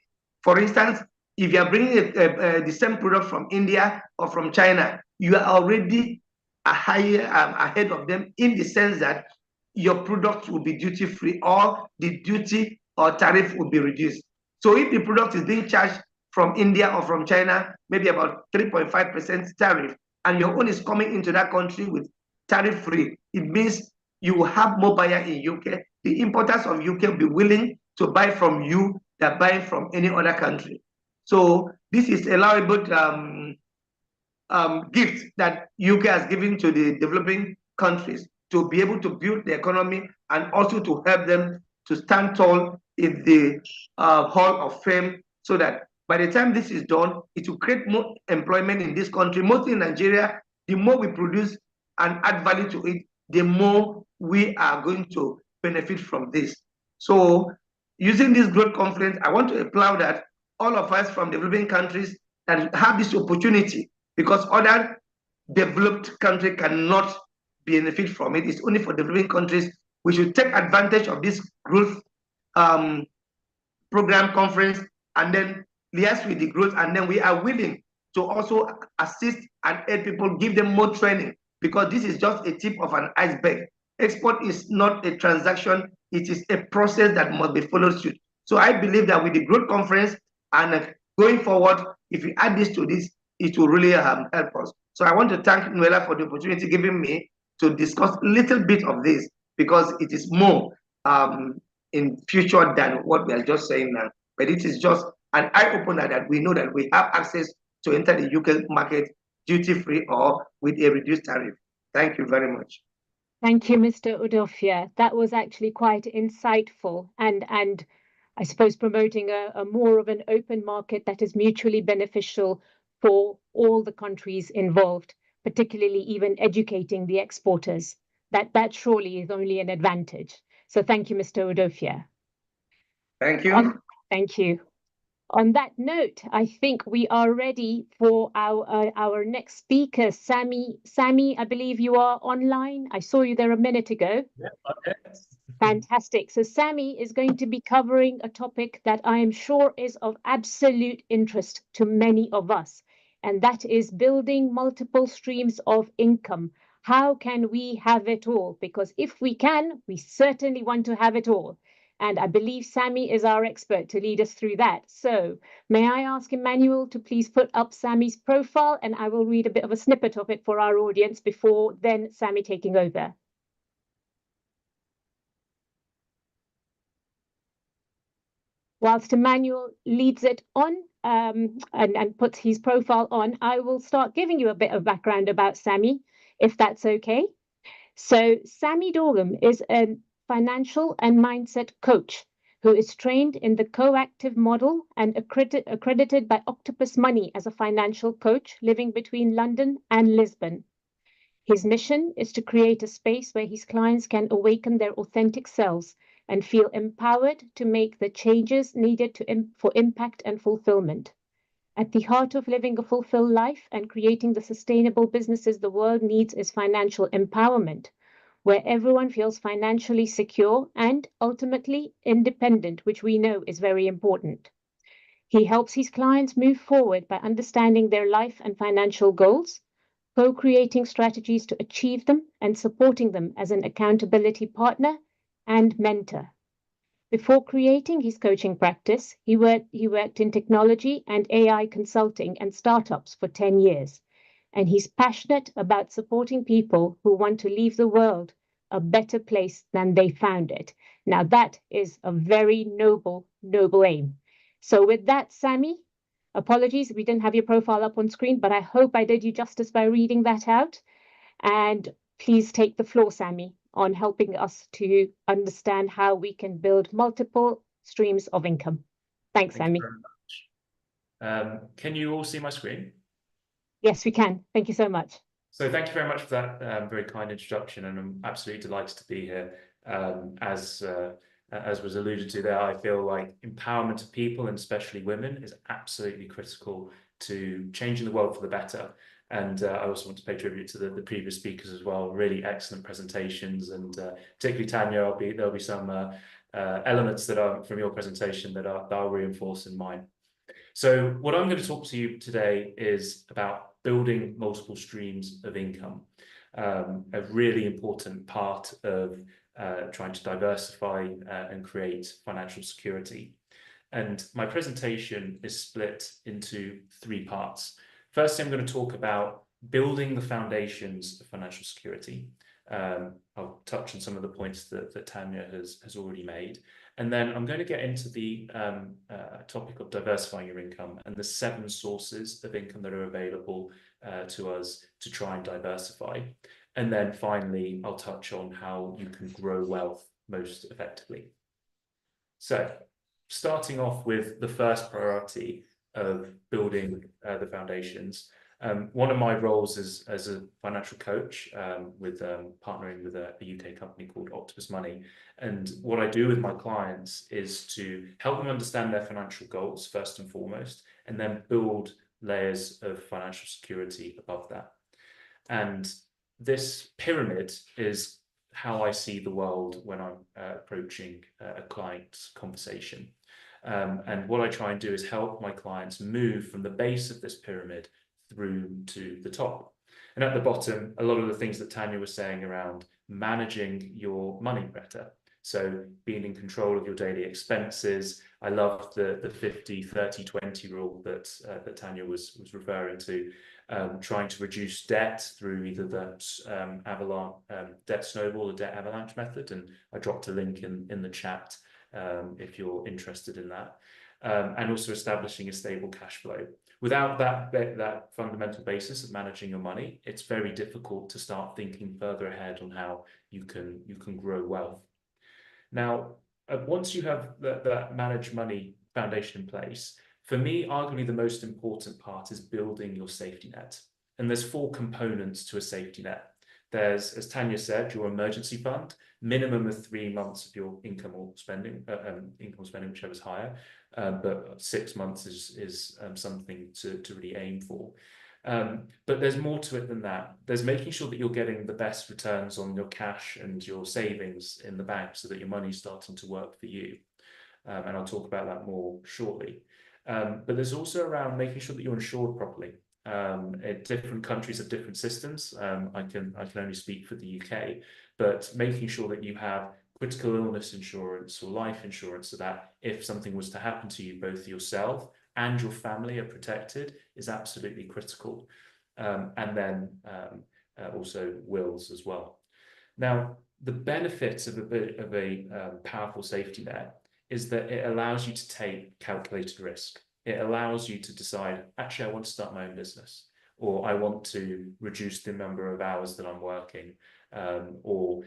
For instance, if you are bringing the same product from India or from China, you are already ahead of them, in the sense that your product will be duty free, or the duty or tariff will be reduced. So if the product is being charged from India or from China, maybe about 3.5% tariff, and your own is coming into that country with tariff free, it means you will have more buyer in UK. The importers of UK will be willing to buy from you than buying from any other country. So this is a allowable gift that UK has given to the developing countries to be able to build the economy, and also to help them to stand tall in the Hall of Fame, so that by the time this is done, it will create more employment in this country, mostly in Nigeria. The more we produce and add value to it, the more we are going to benefit from this. So using this growth conference, I want to applaud that all of us from developing countries that have this opportunity, because other developed countries cannot benefit from it. It's only for developing countries. We should take advantage of this growth program conference, and then liaise with the growth, and then we are willing to also assist and aid people, give them more training, because this is just a tip of an iceberg. Export is not a transaction, it is a process that must be followed suit. So I believe that with the growth conference and going forward, if we add this to this, it will really help us. So I want to thank Nuella for the opportunity given me to discuss a little bit of this, because it is more in future than what we are just saying now. But it is just an eye-opener that we know that we have access to enter the UK market duty-free or with a reduced tariff. Thank you very much. Thank you, Mr. Udofia. That was actually quite insightful, and I suppose promoting a more of an open market that is mutually beneficial for all the countries involved, particularly even educating the exporters. That surely is only an advantage. So thank you, Mr. Udofia. Thank you. Thank you. On that note, I think we are ready for our next speaker, Sammy. Sammy, I believe you are online. I saw you there a minute ago. Yeah, okay. Fantastic. So Sammy is going to be covering a topic that I am sure is of absolute interest to many of us, and that is building multiple streams of income. How can we have it all? Because if we can, we certainly want to have it all. And I believe Sammy is our expert to lead us through that. So may I ask Emmanuel to please put up Sammy's profile, and I will read a bit of a snippet of it for our audience before then Sammy taking over. Whilst Emmanuel leads it on and puts his profile on, I will start giving you a bit of background about Sammy, if that's okay. So Sammy Dorgham is a financial and mindset coach who is trained in the coactive model and accredited by Octopus Money as a financial coach living between London and Lisbon. His mission is to create a space where his clients can awaken their authentic selves and feel empowered to make the changes needed for impact and fulfillment. At the heart of living a fulfilled life and creating the sustainable businesses the world needs is financial empowerment, where everyone feels financially secure and ultimately independent, which we know is very important. He helps his clients move forward by understanding their life and financial goals, co-creating strategies to achieve them, and supporting them as an accountability partner and mentor. Before creating his coaching practice, he worked in technology and AI consulting and startups for 10 years. And he's passionate about supporting people who want to leave the world a better place than they found it. Now, that is a very noble, noble aim. So with that, Sammy, apologies, we didn't have your profile up on screen, but I hope I did you justice by reading that out. And please take the floor, Sammy, on helping us to understand how we can build multiple streams of income. Thanks, Thank you Sammy. very much. Can you all see my screen? Yes, we can. Thank you so much. So thank you very much for that very kind introduction, and I'm absolutely delighted to be here. As was alluded to there, I feel like empowerment of people, and especially women, is absolutely critical to changing the world for the better. And I also want to pay tribute to the previous speakers as well. Really excellent presentations, and particularly Tanya, there'll be some elements that are from your presentation that I'll reinforce in mine. So what I'm going to talk to you today is about building multiple streams of income, a really important part of trying to diversify and create financial security. And my presentation is split into 3 parts. Firstly, I'm going to talk about building the foundations of financial security. I'll touch on some of the points that Tanya has already made. And then I'm going to get into the topic of diversifying your income and the 7 sources of income that are available to us to try and diversify. And then finally, I'll touch on how you can grow wealth most effectively. So starting off with the first priority of building the foundations. One of my roles is as a financial coach with partnering with a UK company called Octopus Money. And what I do with my clients is to help them understand their financial goals first and foremost, and then build layers of financial security above that. And this pyramid is how I see the world when I'm approaching a client's conversation. And what I try and do is help my clients move from the base of this pyramid through to the top. And at the bottom, a lot of the things that Tanya was saying around managing your money better. So being in control of your daily expenses. I love the 50-30-20 rule that Tanya was referring to, trying to reduce debt through either the debt snowball or debt avalanche method. And I dropped a link in the chat if you're interested in that. And also establishing a stable cash flow. Without that fundamental basis of managing your money, it's very difficult to start thinking further ahead on how you can grow wealth. Now, once you have that managed money foundation in place, for me, arguably the most important part is building your safety net. And there's 4 components to a safety net. There's, as Tanya said, your emergency fund, minimum of 3 months of your income or spending, whichever's higher, but 6 months is something to really aim for. But there's more to it than that. There's making sure that you're getting the best returns on your cash and your savings in the bank so that your money's starting to work for you. And I'll talk about that more shortly. But there's also around making sure that you're insured properly. Different countries have different systems. I can only speak for the UK, but making sure that you have critical illness insurance or life insurance so that if something was to happen to you, both yourself and your family are protected is absolutely critical. And then also wills as well. Now, the benefits of a powerful safety net is that it allows you to take calculated risk. It allows you to decide, actually, I want to start my own business, or I want to reduce the number of hours that I'm working, or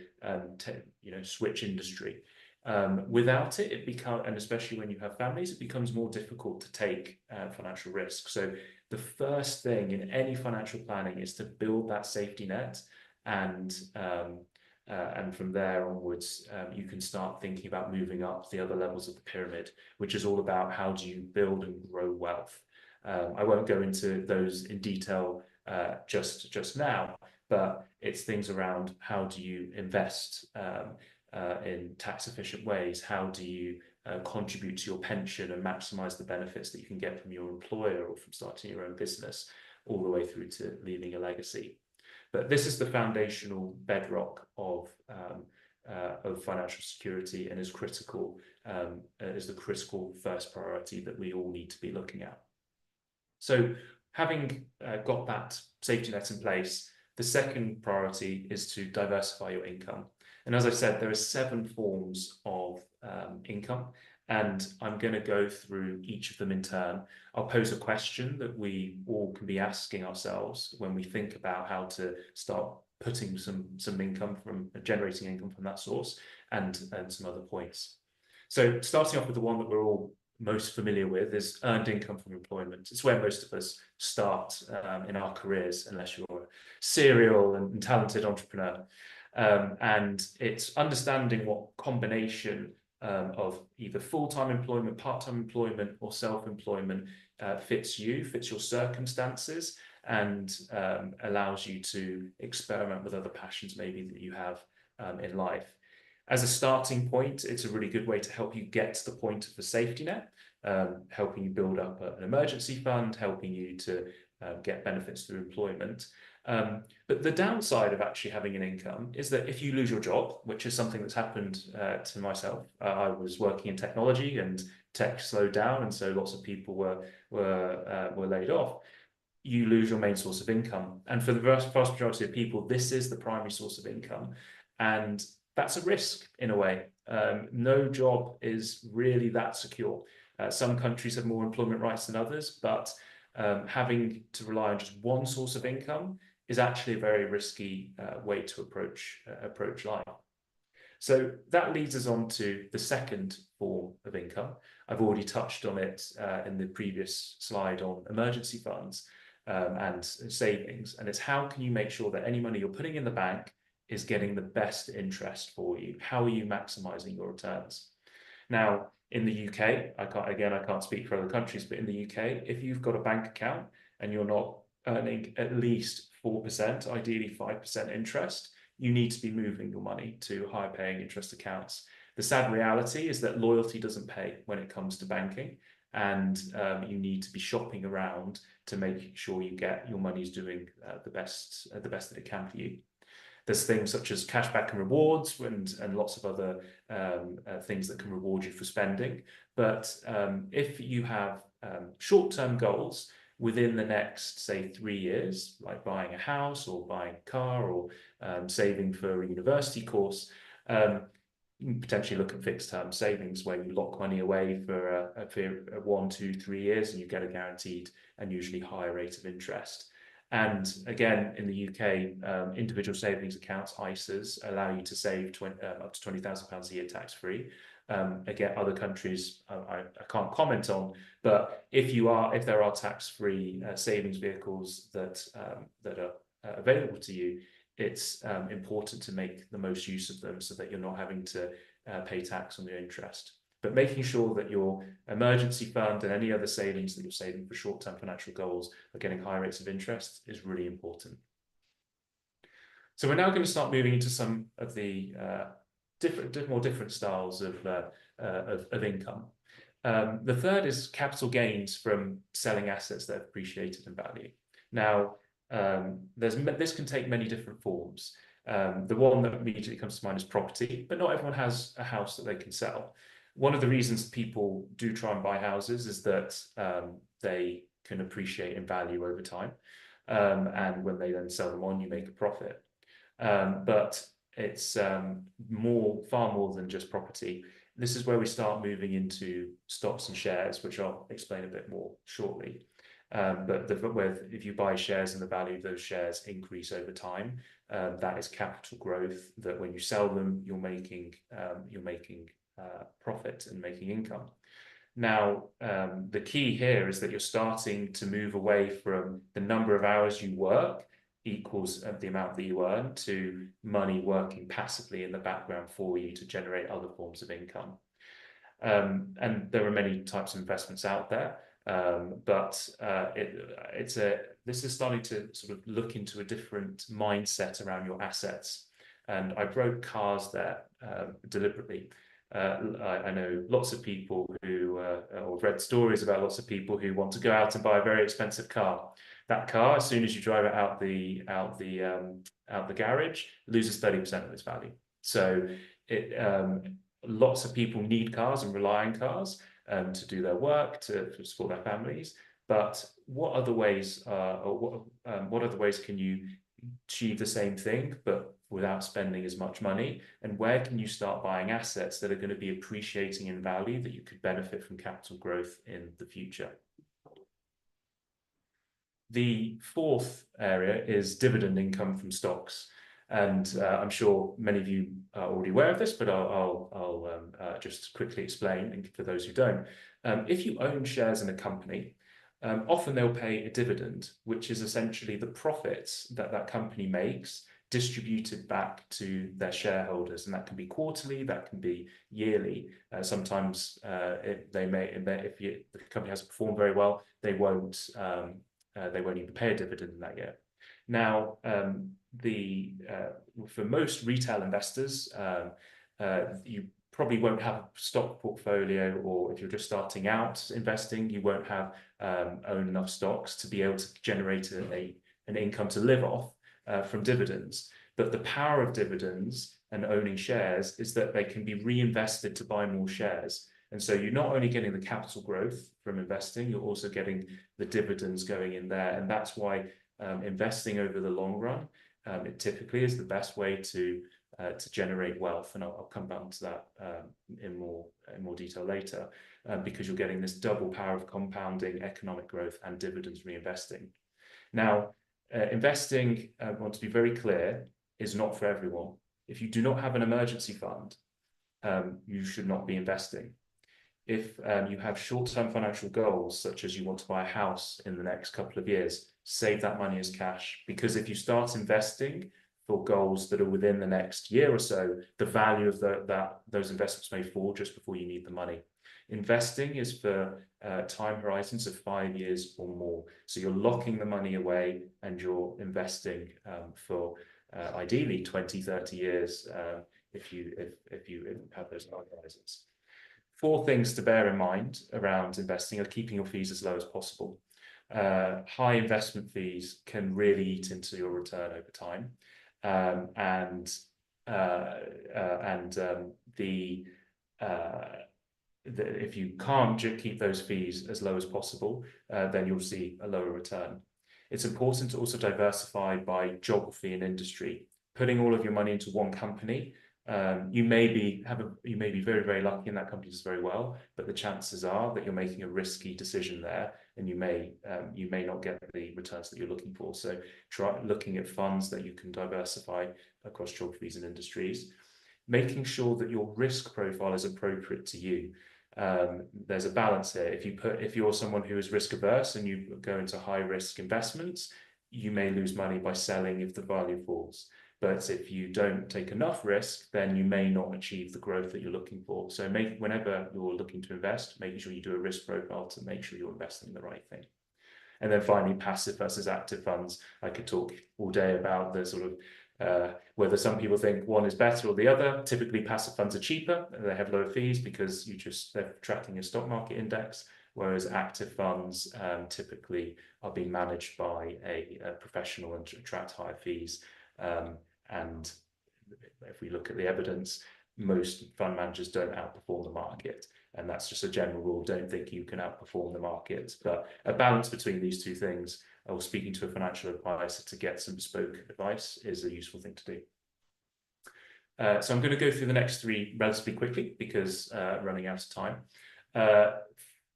switch industry. Without it, and especially when you have families, it becomes more difficult to take financial risk. So the first thing in any financial planning is to build that safety net, and from there onwards, you can start thinking about moving up the other levels of the pyramid, which is all about how do you build and grow wealth. I won't go into those in detail just now, but it's things around how do you invest in tax efficient ways, how do you contribute to your pension and maximize the benefits that you can get from your employer or from starting your own business, all the way through to leaving a legacy. But this is the foundational bedrock of of financial security and is critical, is the critical first priority that we all need to be looking at. So having got that safety net in place, the second priority is to diversify your income. And as I said, there are 7 forms of income, and I'm going to go through each of them in turn. I'll pose a question that we all can be asking ourselves when we think about how to start putting some income from generating income from that source, and some other points. So starting off with the one that we're all most familiar with is earned income from employment. It's where most of us start in our careers, unless you're a serial and talented entrepreneur. And it's understanding what combination of either full-time employment, part-time employment, or self-employment fits you, fits your circumstances, and allows you to experiment with other passions maybe that you have in life. As a starting point, it's a really good way to help you get to the point of the safety net, helping you build up an emergency fund, helping you to get benefits through employment. But the downside of actually having an income is that if you lose your job, which is something that's happened to myself, I was working in technology and tech slowed down, and so lots of people were laid off. You lose your main source of income, and for the vast majority of people, this is the primary source of income, and that's a risk in a way. No job is really that secure. Some countries have more employment rights than others, but having to rely on just one source of income is actually a very risky way to approach life. So that leads us on to the second form of income. I've already touched on it in the previous slide on emergency funds and savings, and it's how can you make sure that any money you're putting in the bank is getting the best interest for you? How are you maximizing your returns? Now, in the UK, I can't speak for other countries, but in the UK, if you've got a bank account and you're not earning at least 4%, ideally 5% interest, you need to be moving your money to higher paying interest accounts. The sad reality is that loyalty doesn't pay when it comes to banking, and you need to be shopping around to make sure you get your money's doing the best that it can for you. There's things such as cashback and rewards and lots of other things that can reward you for spending. But if you have short-term goals within the next, say, 3 years, like buying a house or buying a car or saving for a university course, you can potentially look at fixed-term savings where you lock money away for a period of 1, 2, 3 years, and you get a guaranteed and usually higher rate of interest. And again, in the UK, individual savings accounts, ISAs, allow you to save up to £20,000 a year tax-free. Again, other countries I can't comment on, but if there are tax-free savings vehicles that are available to you, it's important to make the most use of them so that you're not having to pay tax on your interest. But making sure that your emergency fund and any other savings that you're saving for short-term financial goals are getting high rates of interest is really important. So we're now going to start moving into some of the more different styles of income. The third is capital gains from selling assets that have appreciated in value. Now, this can take many different forms. The one that immediately comes to mind is property, but not everyone has a house that they can sell. One of the reasons people do try and buy houses is that they can appreciate in value over time. And when they then sell them on, you make a profit. But it's far more than just property. This is where we start moving into stocks and shares, which I'll explain a bit more shortly. But if you buy shares and the value of those shares increase over time, that is capital growth, that when you sell them, you're making profit and making income. Now, the key here is that you're starting to move away from the number of hours you work equals the amount that you earn to money working passively in the background for you to generate other forms of income. And there are many types of investments out there, but this is starting to sort of look into a different mindset around your assets. And I broke cars there deliberately. I know lots of people who, or read stories about lots of people who want to go out and buy a very expensive car. That car, as soon as you drive it out the garage, loses 30% of its value. So lots of people need cars and rely on cars to do their work, to support their families. But what other ways, what other ways can you achieve the same thing, but without spending as much money? And where can you start buying assets that are going to be appreciating in value that you could benefit from capital growth in the future? The fourth area is dividend income from stocks. And I'm sure many of you are already aware of this, but I'll just quickly explain for those who don't. If you own shares in a company, often they'll pay a dividend, which is essentially the profits that that company makes distributed back to their shareholders, and that can be quarterly, that can be yearly. Sometimes if the company hasn't performed very well, they won't even pay a dividend in that year. Now, for most retail investors, you probably won't have a stock portfolio, or if you're just starting out investing, you won't have own enough stocks to be able to generate an income to live off from dividends. But the power of dividends and owning shares is that they can be reinvested to buy more shares. And so you're not only getting the capital growth from investing, you're also getting the dividends going in there. And that's why investing over the long run, it typically is the best way to generate wealth. And I'll come back to that in more detail later, because you're getting this double power of compounding economic growth and dividends reinvesting. Now, investing, I want to be very clear, is not for everyone. If you do not have an emergency fund, you should not be investing. If you have short-term financial goals, such as you want to buy a house in the next couple of years, save that money as cash, because if you start investing for goals that are within the next year or so, the value of those investments may fall just before you need the money. Investing is for time horizons of 5 years or more. So you're locking the money away and you're investing for ideally 20, 30 years if you have those time horizons. 4 things to bear in mind around investing are keeping your fees as low as possible. High investment fees can really eat into your return over time. If you can't keep those fees as low as possible, then you'll see a lower return. It's important to also diversify by geography and industry. Putting all of your money into one company, you may be very, very lucky and that company does very well, but the chances are that you're making a risky decision there, and you may not get the returns that you're looking for. So try looking at funds that you can diversify across geographies and industries, making sure that your risk profile is appropriate to you. There's a balance here. If you're someone who is risk averse and you go into high risk investments, you may lose money by selling if the value falls. But if you don't take enough risk, then you may not achieve the growth that you're looking for. So whenever you're looking to invest, making sure you do a risk profile to make sure you're investing in the right thing. And then finally, passive versus active funds. I could talk all day about the sort of whether some people think one is better or the other. Typically, passive funds are cheaper. They have lower fees because they're tracking a stock market index, whereas active funds typically are being managed by a professional and attract higher fees. And if we look at the evidence, most fund managers don't outperform the market. And that's just a general rule. Don't think you can outperform the market. But a balance between these two things, or speaking to a financial advisor to get some bespoke advice, is a useful thing to do. So I'm going to go through the next 3 relatively quickly because running out of time. The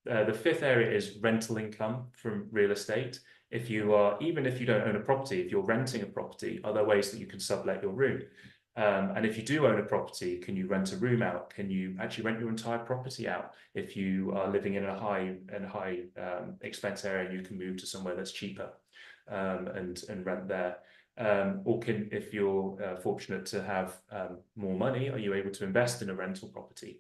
5th area is rental income from real estate. Even if you don't own a property, if you're renting a property, are there ways that you can sublet your room? And if you do own a property, can you rent a room out? Can you actually rent your entire property out? If you are living in a high expense area, you can move to somewhere that's cheaper and rent there. Or if you're fortunate to have more money, are you able to invest in a rental property?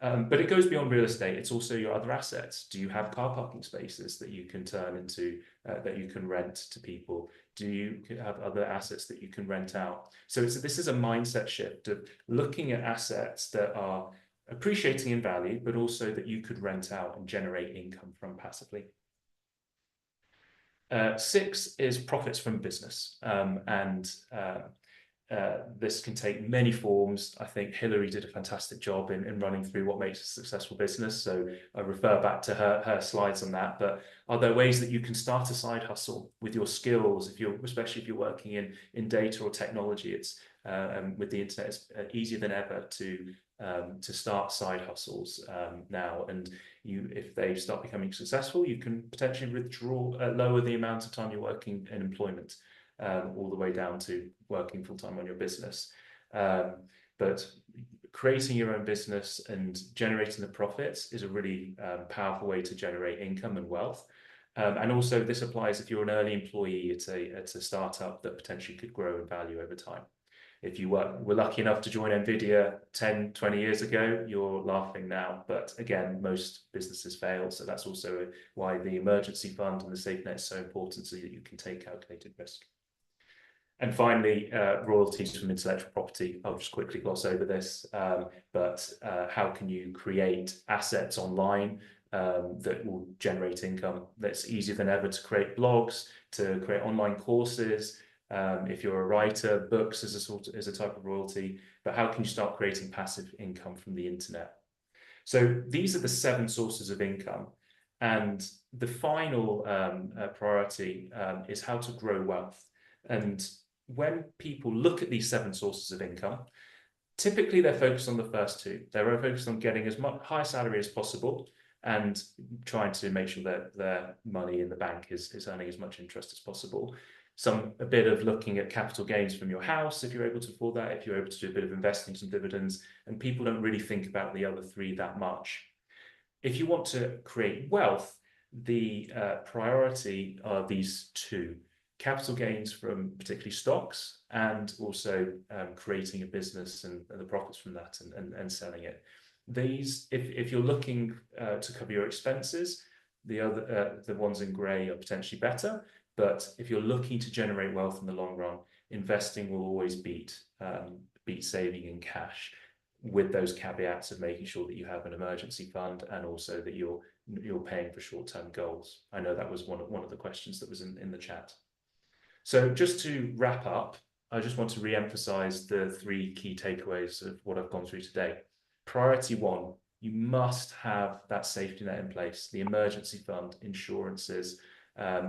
But it goes beyond real estate. It's also your other assets. Do you have car parking spaces that you can turn into, that you can rent to people? Do you have other assets that you can rent out? So this is a mindset shift of looking at assets that are appreciating in value, but also that you could rent out and generate income from passively. 6 is profits from business. this can take many forms. I think Hilary did a fantastic job in running through what makes a successful business. So I refer back to her slides on that. But are there ways that you can start a side hustle with your skills, especially if you're working in data or technology? It's and with the internet, it's easier than ever to start side hustles now. And if they start becoming successful, you can potentially lower the amount of time you're working in employment. All the way down to working full-time on your business. But creating your own business and generating the profits is a really powerful way to generate income and wealth. And also this applies if you're an early employee, it's a startup that potentially could grow in value over time. If you were lucky enough to join NVIDIA 10, 20 years ago, you're laughing now. But again, most businesses fail. So that's also why the emergency fund and the safety net is so important, so that you can take calculated risk. And finally, royalties from intellectual property. I'll just quickly gloss over this, but how can you create assets online that will generate income? That's easier than ever to create blogs, to create online courses. If you're a writer, books is a type of royalty, but how can you start creating passive income from the internet? So these are the 7 sources of income. And the final priority is how to grow wealth. And when people look at these 7 sources of income, typically they're focused on the first 2. They're focused on getting as much high salary as possible and trying to make sure that their money in the bank is earning as much interest as possible. A bit of looking at capital gains from your house, if you're able to afford that, if you're able to do a bit of investing, some dividends, and people don't really think about the other 3 that much. If you want to create wealth, the priority are these 2. Capital gains from particularly stocks, and also creating a business and the profits from that and selling it. These, if you're looking to cover your expenses, the ones in grey are potentially better. But if you're looking to generate wealth in the long run, investing will always beat saving in cash, with those caveats of making sure that you have an emergency fund and also that you're paying for short-term goals. I know that was one of the questions that was in the chat. So just to wrap up, I just want to re-emphasize the 3 key takeaways of what I've gone through today. Priority 1, you must have that safety net in place, the emergency fund, insurances,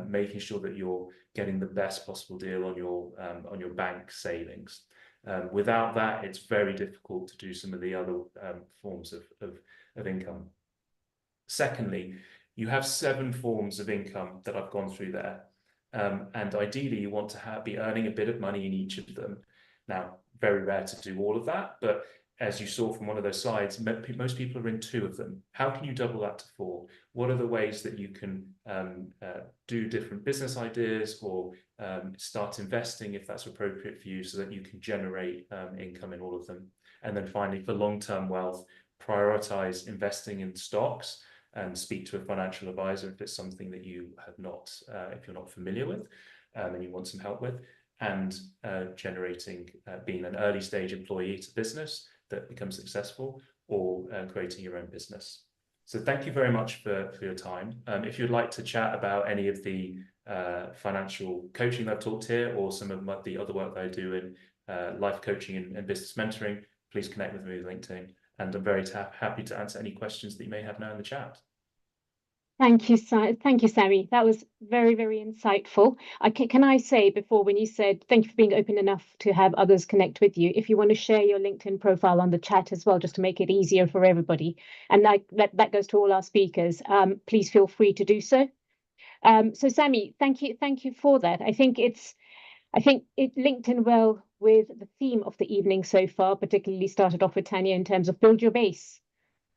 making sure that you're getting the best possible deal on your bank savings. Without that, it's very difficult to do some of the other forms of income. Secondly, you have 7 forms of income that I've gone through there. And ideally, you want to be earning a bit of money in each of them. Now, very rare to do all of that, but as you saw from one of those slides, most people are in 2 of them. How can you double that to 4? What are the ways that you can do different business ideas or start investing if that's appropriate for you, so that you can generate income in all of them? And then finally, for long-term wealth, prioritize investing in stocks and speak to a financial advisor if it's something that you have not, if you're not familiar with and you want some help with, and being an early stage employee to business that becomes successful, or creating your own business. So thank you very much for your time. If you'd like to chat about any of the financial coaching that I've talked here, or some of the other work that I do in life coaching and business mentoring, please connect with me on LinkedIn. And I'm very happy to answer any questions that you may have now in the chat. Thank you, Sammy. That was very, very insightful. Can I say before, when you said thank you for being open enough to have others connect with you, if you want to share your LinkedIn profile on the chat as well, just to make it easier for everybody, and that goes to all our speakers, please feel free to do so. So Sammy, thank you for that. I think it linked in well with the theme of the evening so far, particularly started off with Tanya in terms of build your base.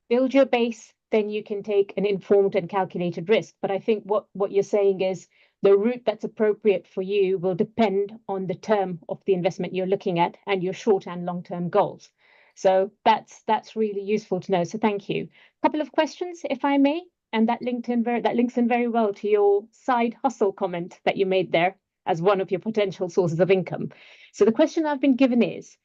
Build your base, then you can take an informed and calculated risk. But I think what you're saying is the route that's appropriate for you will depend on the term of the investment you're looking at and your short and long-term goals. So that's really useful to know. So thank you. A couple of questions, if I may, and that links in very well to your side hustle comment that you made there as one of your potential sources of income. So the question I've been given is,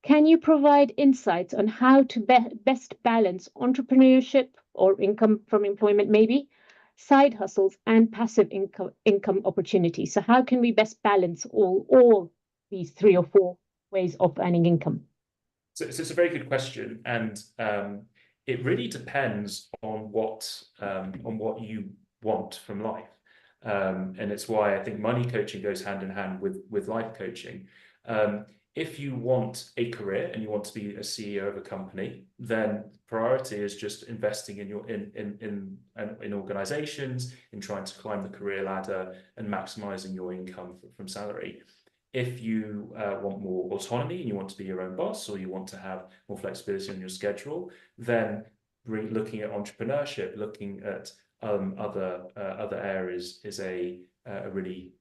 can you provide insights on how to best balance entrepreneurship or income from employment, maybe, side hustles and passive income opportunities? So how can we best balance all these 3 or 4 ways of earning income? So it's a very good question, and it really depends on what you want from life, and it's why I think money coaching goes hand in hand with life coaching. If you want a career and you want to be a CEO of a company, then priority is just investing in organizations, in trying to climb the career ladder and maximizing your income from salary. If you want more autonomy and you want to be your own boss, or you want to have more flexibility on your schedule, then looking at entrepreneurship, looking at other areas is a really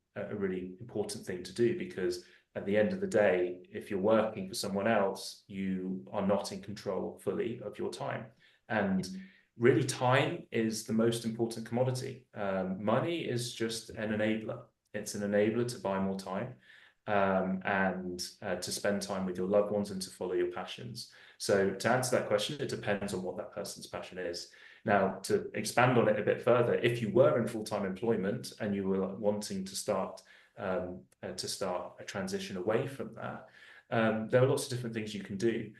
important thing to do, because at the end of the day, if you're working for someone else, you are not in control fully of your time. And really, time is the most important commodity. Money is just an enabler. It's an enabler to buy more time, and to spend time with your loved ones and to follow your passions. So to answer that question, it depends on what that person's passion is. Now, to expand on it a bit further, if you were in full-time employment and you were wanting to start a transition away from that, there are lots of different things you can do.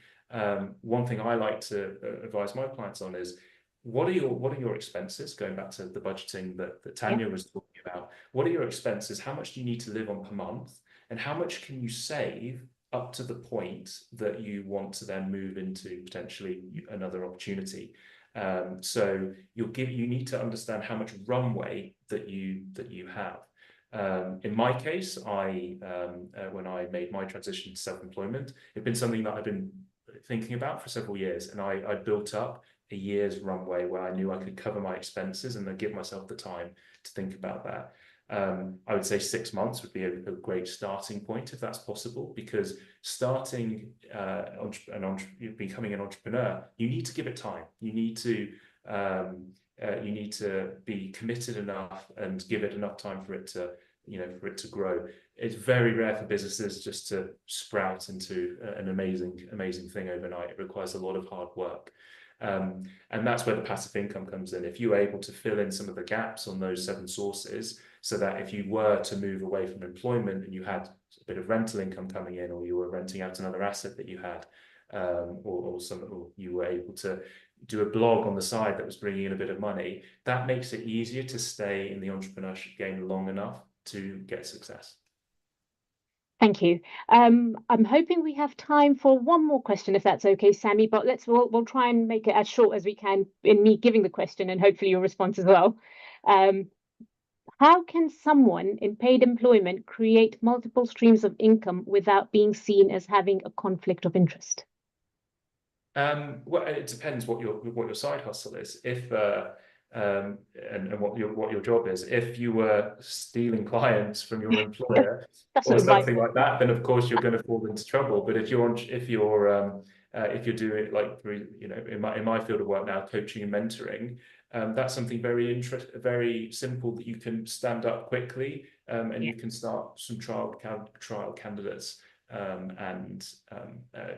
One thing I like to advise my clients on is, what are your expenses? Going back to the budgeting that Tanya was talking about, what are your expenses? How much do you need to live on per month? And how much can you save up to the point that you want to then move into potentially another opportunity? So you need to understand how much runway that you have. In my case, when I made my transition to self-employment, it'd been something that I've been thinking about for several years, and I built up a year's runway where I knew I could cover my expenses and then give myself the time to think about that. I would say 6 months would be a great starting point if that's possible, because becoming an entrepreneur, you need to give it time. You need to be committed enough and give it enough time for it to grow. It's very rare for businesses just to sprout into an amazing thing overnight. It requires a lot of hard work. And that's where the passive income comes in. If you're able to fill in some of the gaps on those 7 sources, so that if you were to move away from employment and you had a bit of rental income coming in, or you were renting out another asset that you had, or you were able to do a blog on the side that was bringing in a bit of money, that makes it easier to stay in the entrepreneurship game long enough to get success. Thank you. I'm hoping we have time for one more question, if that's okay, Sammy, but we'll try and make it as short as we can in me giving the question, and hopefully your response as well. How can someone in paid employment create multiple streams of income without being seen as having a conflict of interest? Well, it depends what your side hustle is. If and what your job is. If you were stealing clients from your employer or something like that, then of course you're going to fall into trouble. But if you're doing it, like, in my field of work now, coaching and mentoring, that's something very simple that you can stand up quickly, and you can start some trial candidates and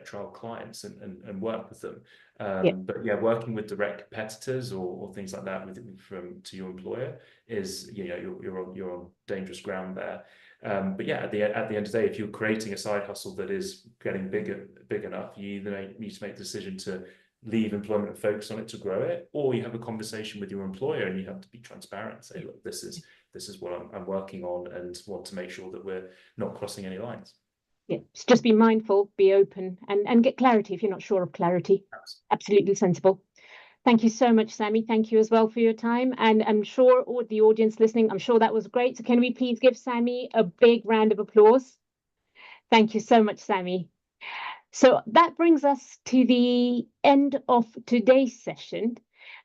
trial clients and work with them. But yeah, working with direct competitors or things like that to your employer is, you're on dangerous ground there. But yeah, at the end of the day, if you're creating a side hustle that is getting big enough, you either need to make the decision to leave employment and focus on it to grow it, or you have a conversation with your employer and you have to be transparent and say, look, this is what I'm working on, and want to make sure that we're not crossing any lines. Yeah, just be mindful, be open, and get clarity if you're not sure of clarity. Absolutely sensible. Thank you so much, Sammy. Thank you as well for your time. And I'm sure all the audience listening, I'm sure that was great. So can we please give Sammy a big round of applause? Thank you so much, Sammy. So that brings us to the end of today's session.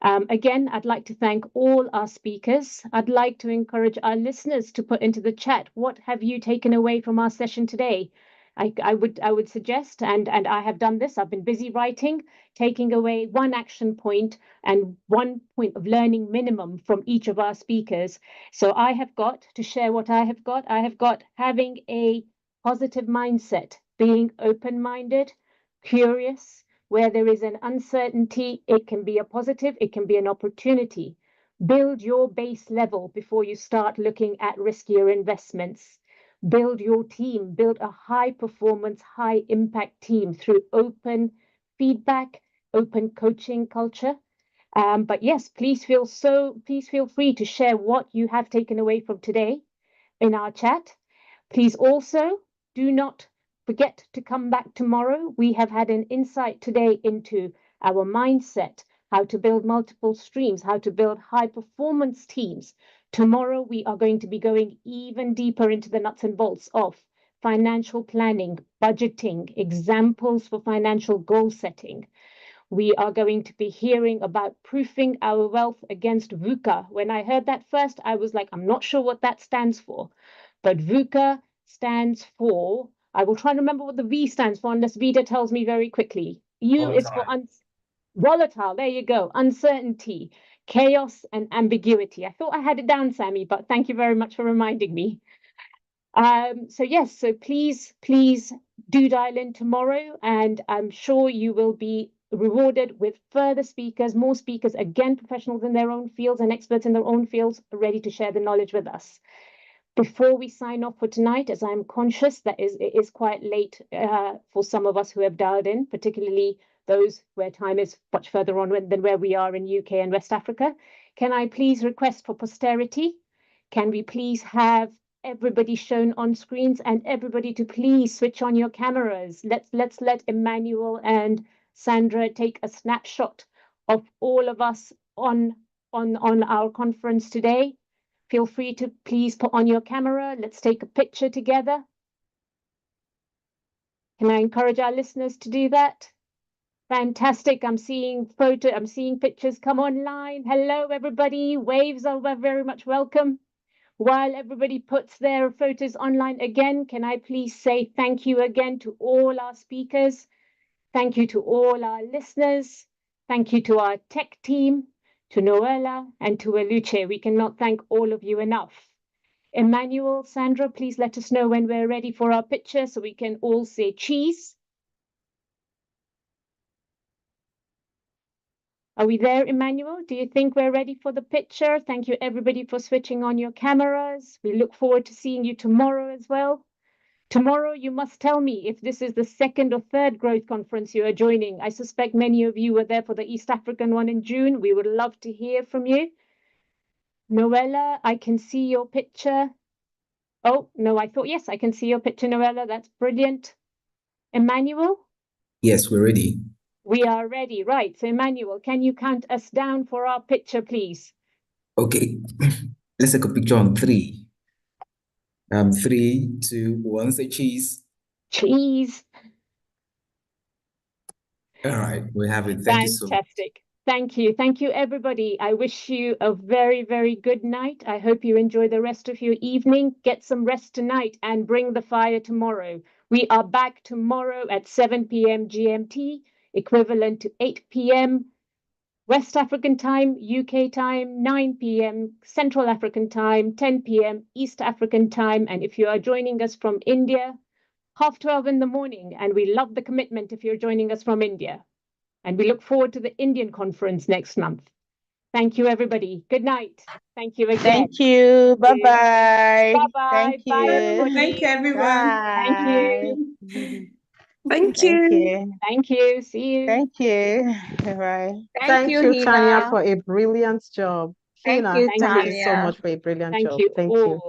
Again, I'd like to thank all our speakers. I'd like to encourage our listeners to put into the chat, what have you taken away from our session today? I would suggest, and I have done this, I've been busy writing, taking away one action point and 1 point of learning minimum from each of our speakers. So I have got to share what I have got. I have got having a positive mindset, being open-minded, curious. Where there is an uncertainty, it can be a positive, it can be an opportunity. Build your base level before you start looking at riskier investments. build your team, build a high performance, high impact team through open feedback, open coaching culture. But yes, please feel free to share what you have taken away from today in our chat. Please also do not forget to come back tomorrow. We have had an insight today into our mindset, how to build multiple streams, how to build high performance teams. Tomorrow, we are going to be going even deeper into the nuts and bolts of financial planning, budgeting, examples for financial goal setting. We are going to be hearing about proofing our wealth against VUCA. When I heard that first, I was like, I'm not sure what that stands for. But VUCA stands for, I will try and remember what the V stands for unless Vida tells me very quickly. U is for volatile, there you go, uncertainty, chaos, and ambiguity. I thought I had it down, Sammy, but thank you very much for reminding me. So yes, so please do dial in tomorrow, and I'm sure you will be rewarded with further speakers, more speakers, again, professionals in their own fields and experts in their own fields, ready to share the knowledge with us. Before we sign off for tonight, as I'm conscious that it is quite late for some of us who have dialed in, particularly those where time is much further on than where we are in UK and West Africa, can I please request for posterity? Can we please have everybody shown on screens, and everybody to please switch on your cameras? Let's let Emmanuel and Sandra take a snapshot of all of us on our conference today. Feel free to please put on your camera. Let's take a picture together. Can I encourage our listeners to do that? Fantastic. I'm seeing pictures come online. Hello, everybody. Waves are very much welcome. While everybody puts their photos online again, can I please say thank you again to all our speakers. Thank you to all our listeners. Thank you to our tech team, to Noella and to Eluce. We cannot thank all of you enough. Emmanuel, Sandra, please let us know when we're ready for our picture so we can all say cheese. Are we there, Emmanuel? Do you think we're ready for the picture? Thank you, everybody, for switching on your cameras. We look forward to seeing you tomorrow as well. Tomorrow, you must tell me if this is the second or third growth conference you are joining. I suspect many of you were there for the East African one in June. We would love to hear from you. Noella, I can see your picture. Oh, no, yes, I can see your picture, Noella. That's brilliant. Emmanuel? Yes, we're ready. We are ready, right. So Emmanuel, can you count us down for our picture, please? Okay, let's take a picture on 3. 3, 2, 1, say cheese. Cheese. All right, we have it. Thank you so much. Fantastic. Thank you. Thank you, everybody. I wish you a very, very good night. I hope you enjoy the rest of your evening. Get some rest tonight and bring the fire tomorrow. We are back tomorrow at 7 p.m. GMT, equivalent to 8 p.m. West African time, UK time, 9 p.m. Central African time, 10 p.m. East African time. And if you are joining us from India, 12:30 in the morning. And we love the commitment if you're joining us from India. And we look forward to the Indian conference next month. Thank you, everybody. Good night. Thank you again. Thank you. Bye-bye. Bye-bye. Thank Bye, you. everybody. Thank you, everyone. Thank you. Thank you. Thank you. See you. Thank you. Bye. Thank you, Tanya, Hina. for a brilliant job. Thank Hina, you, thank you so Tanya. much for a brilliant Thank job. you Thank all. you.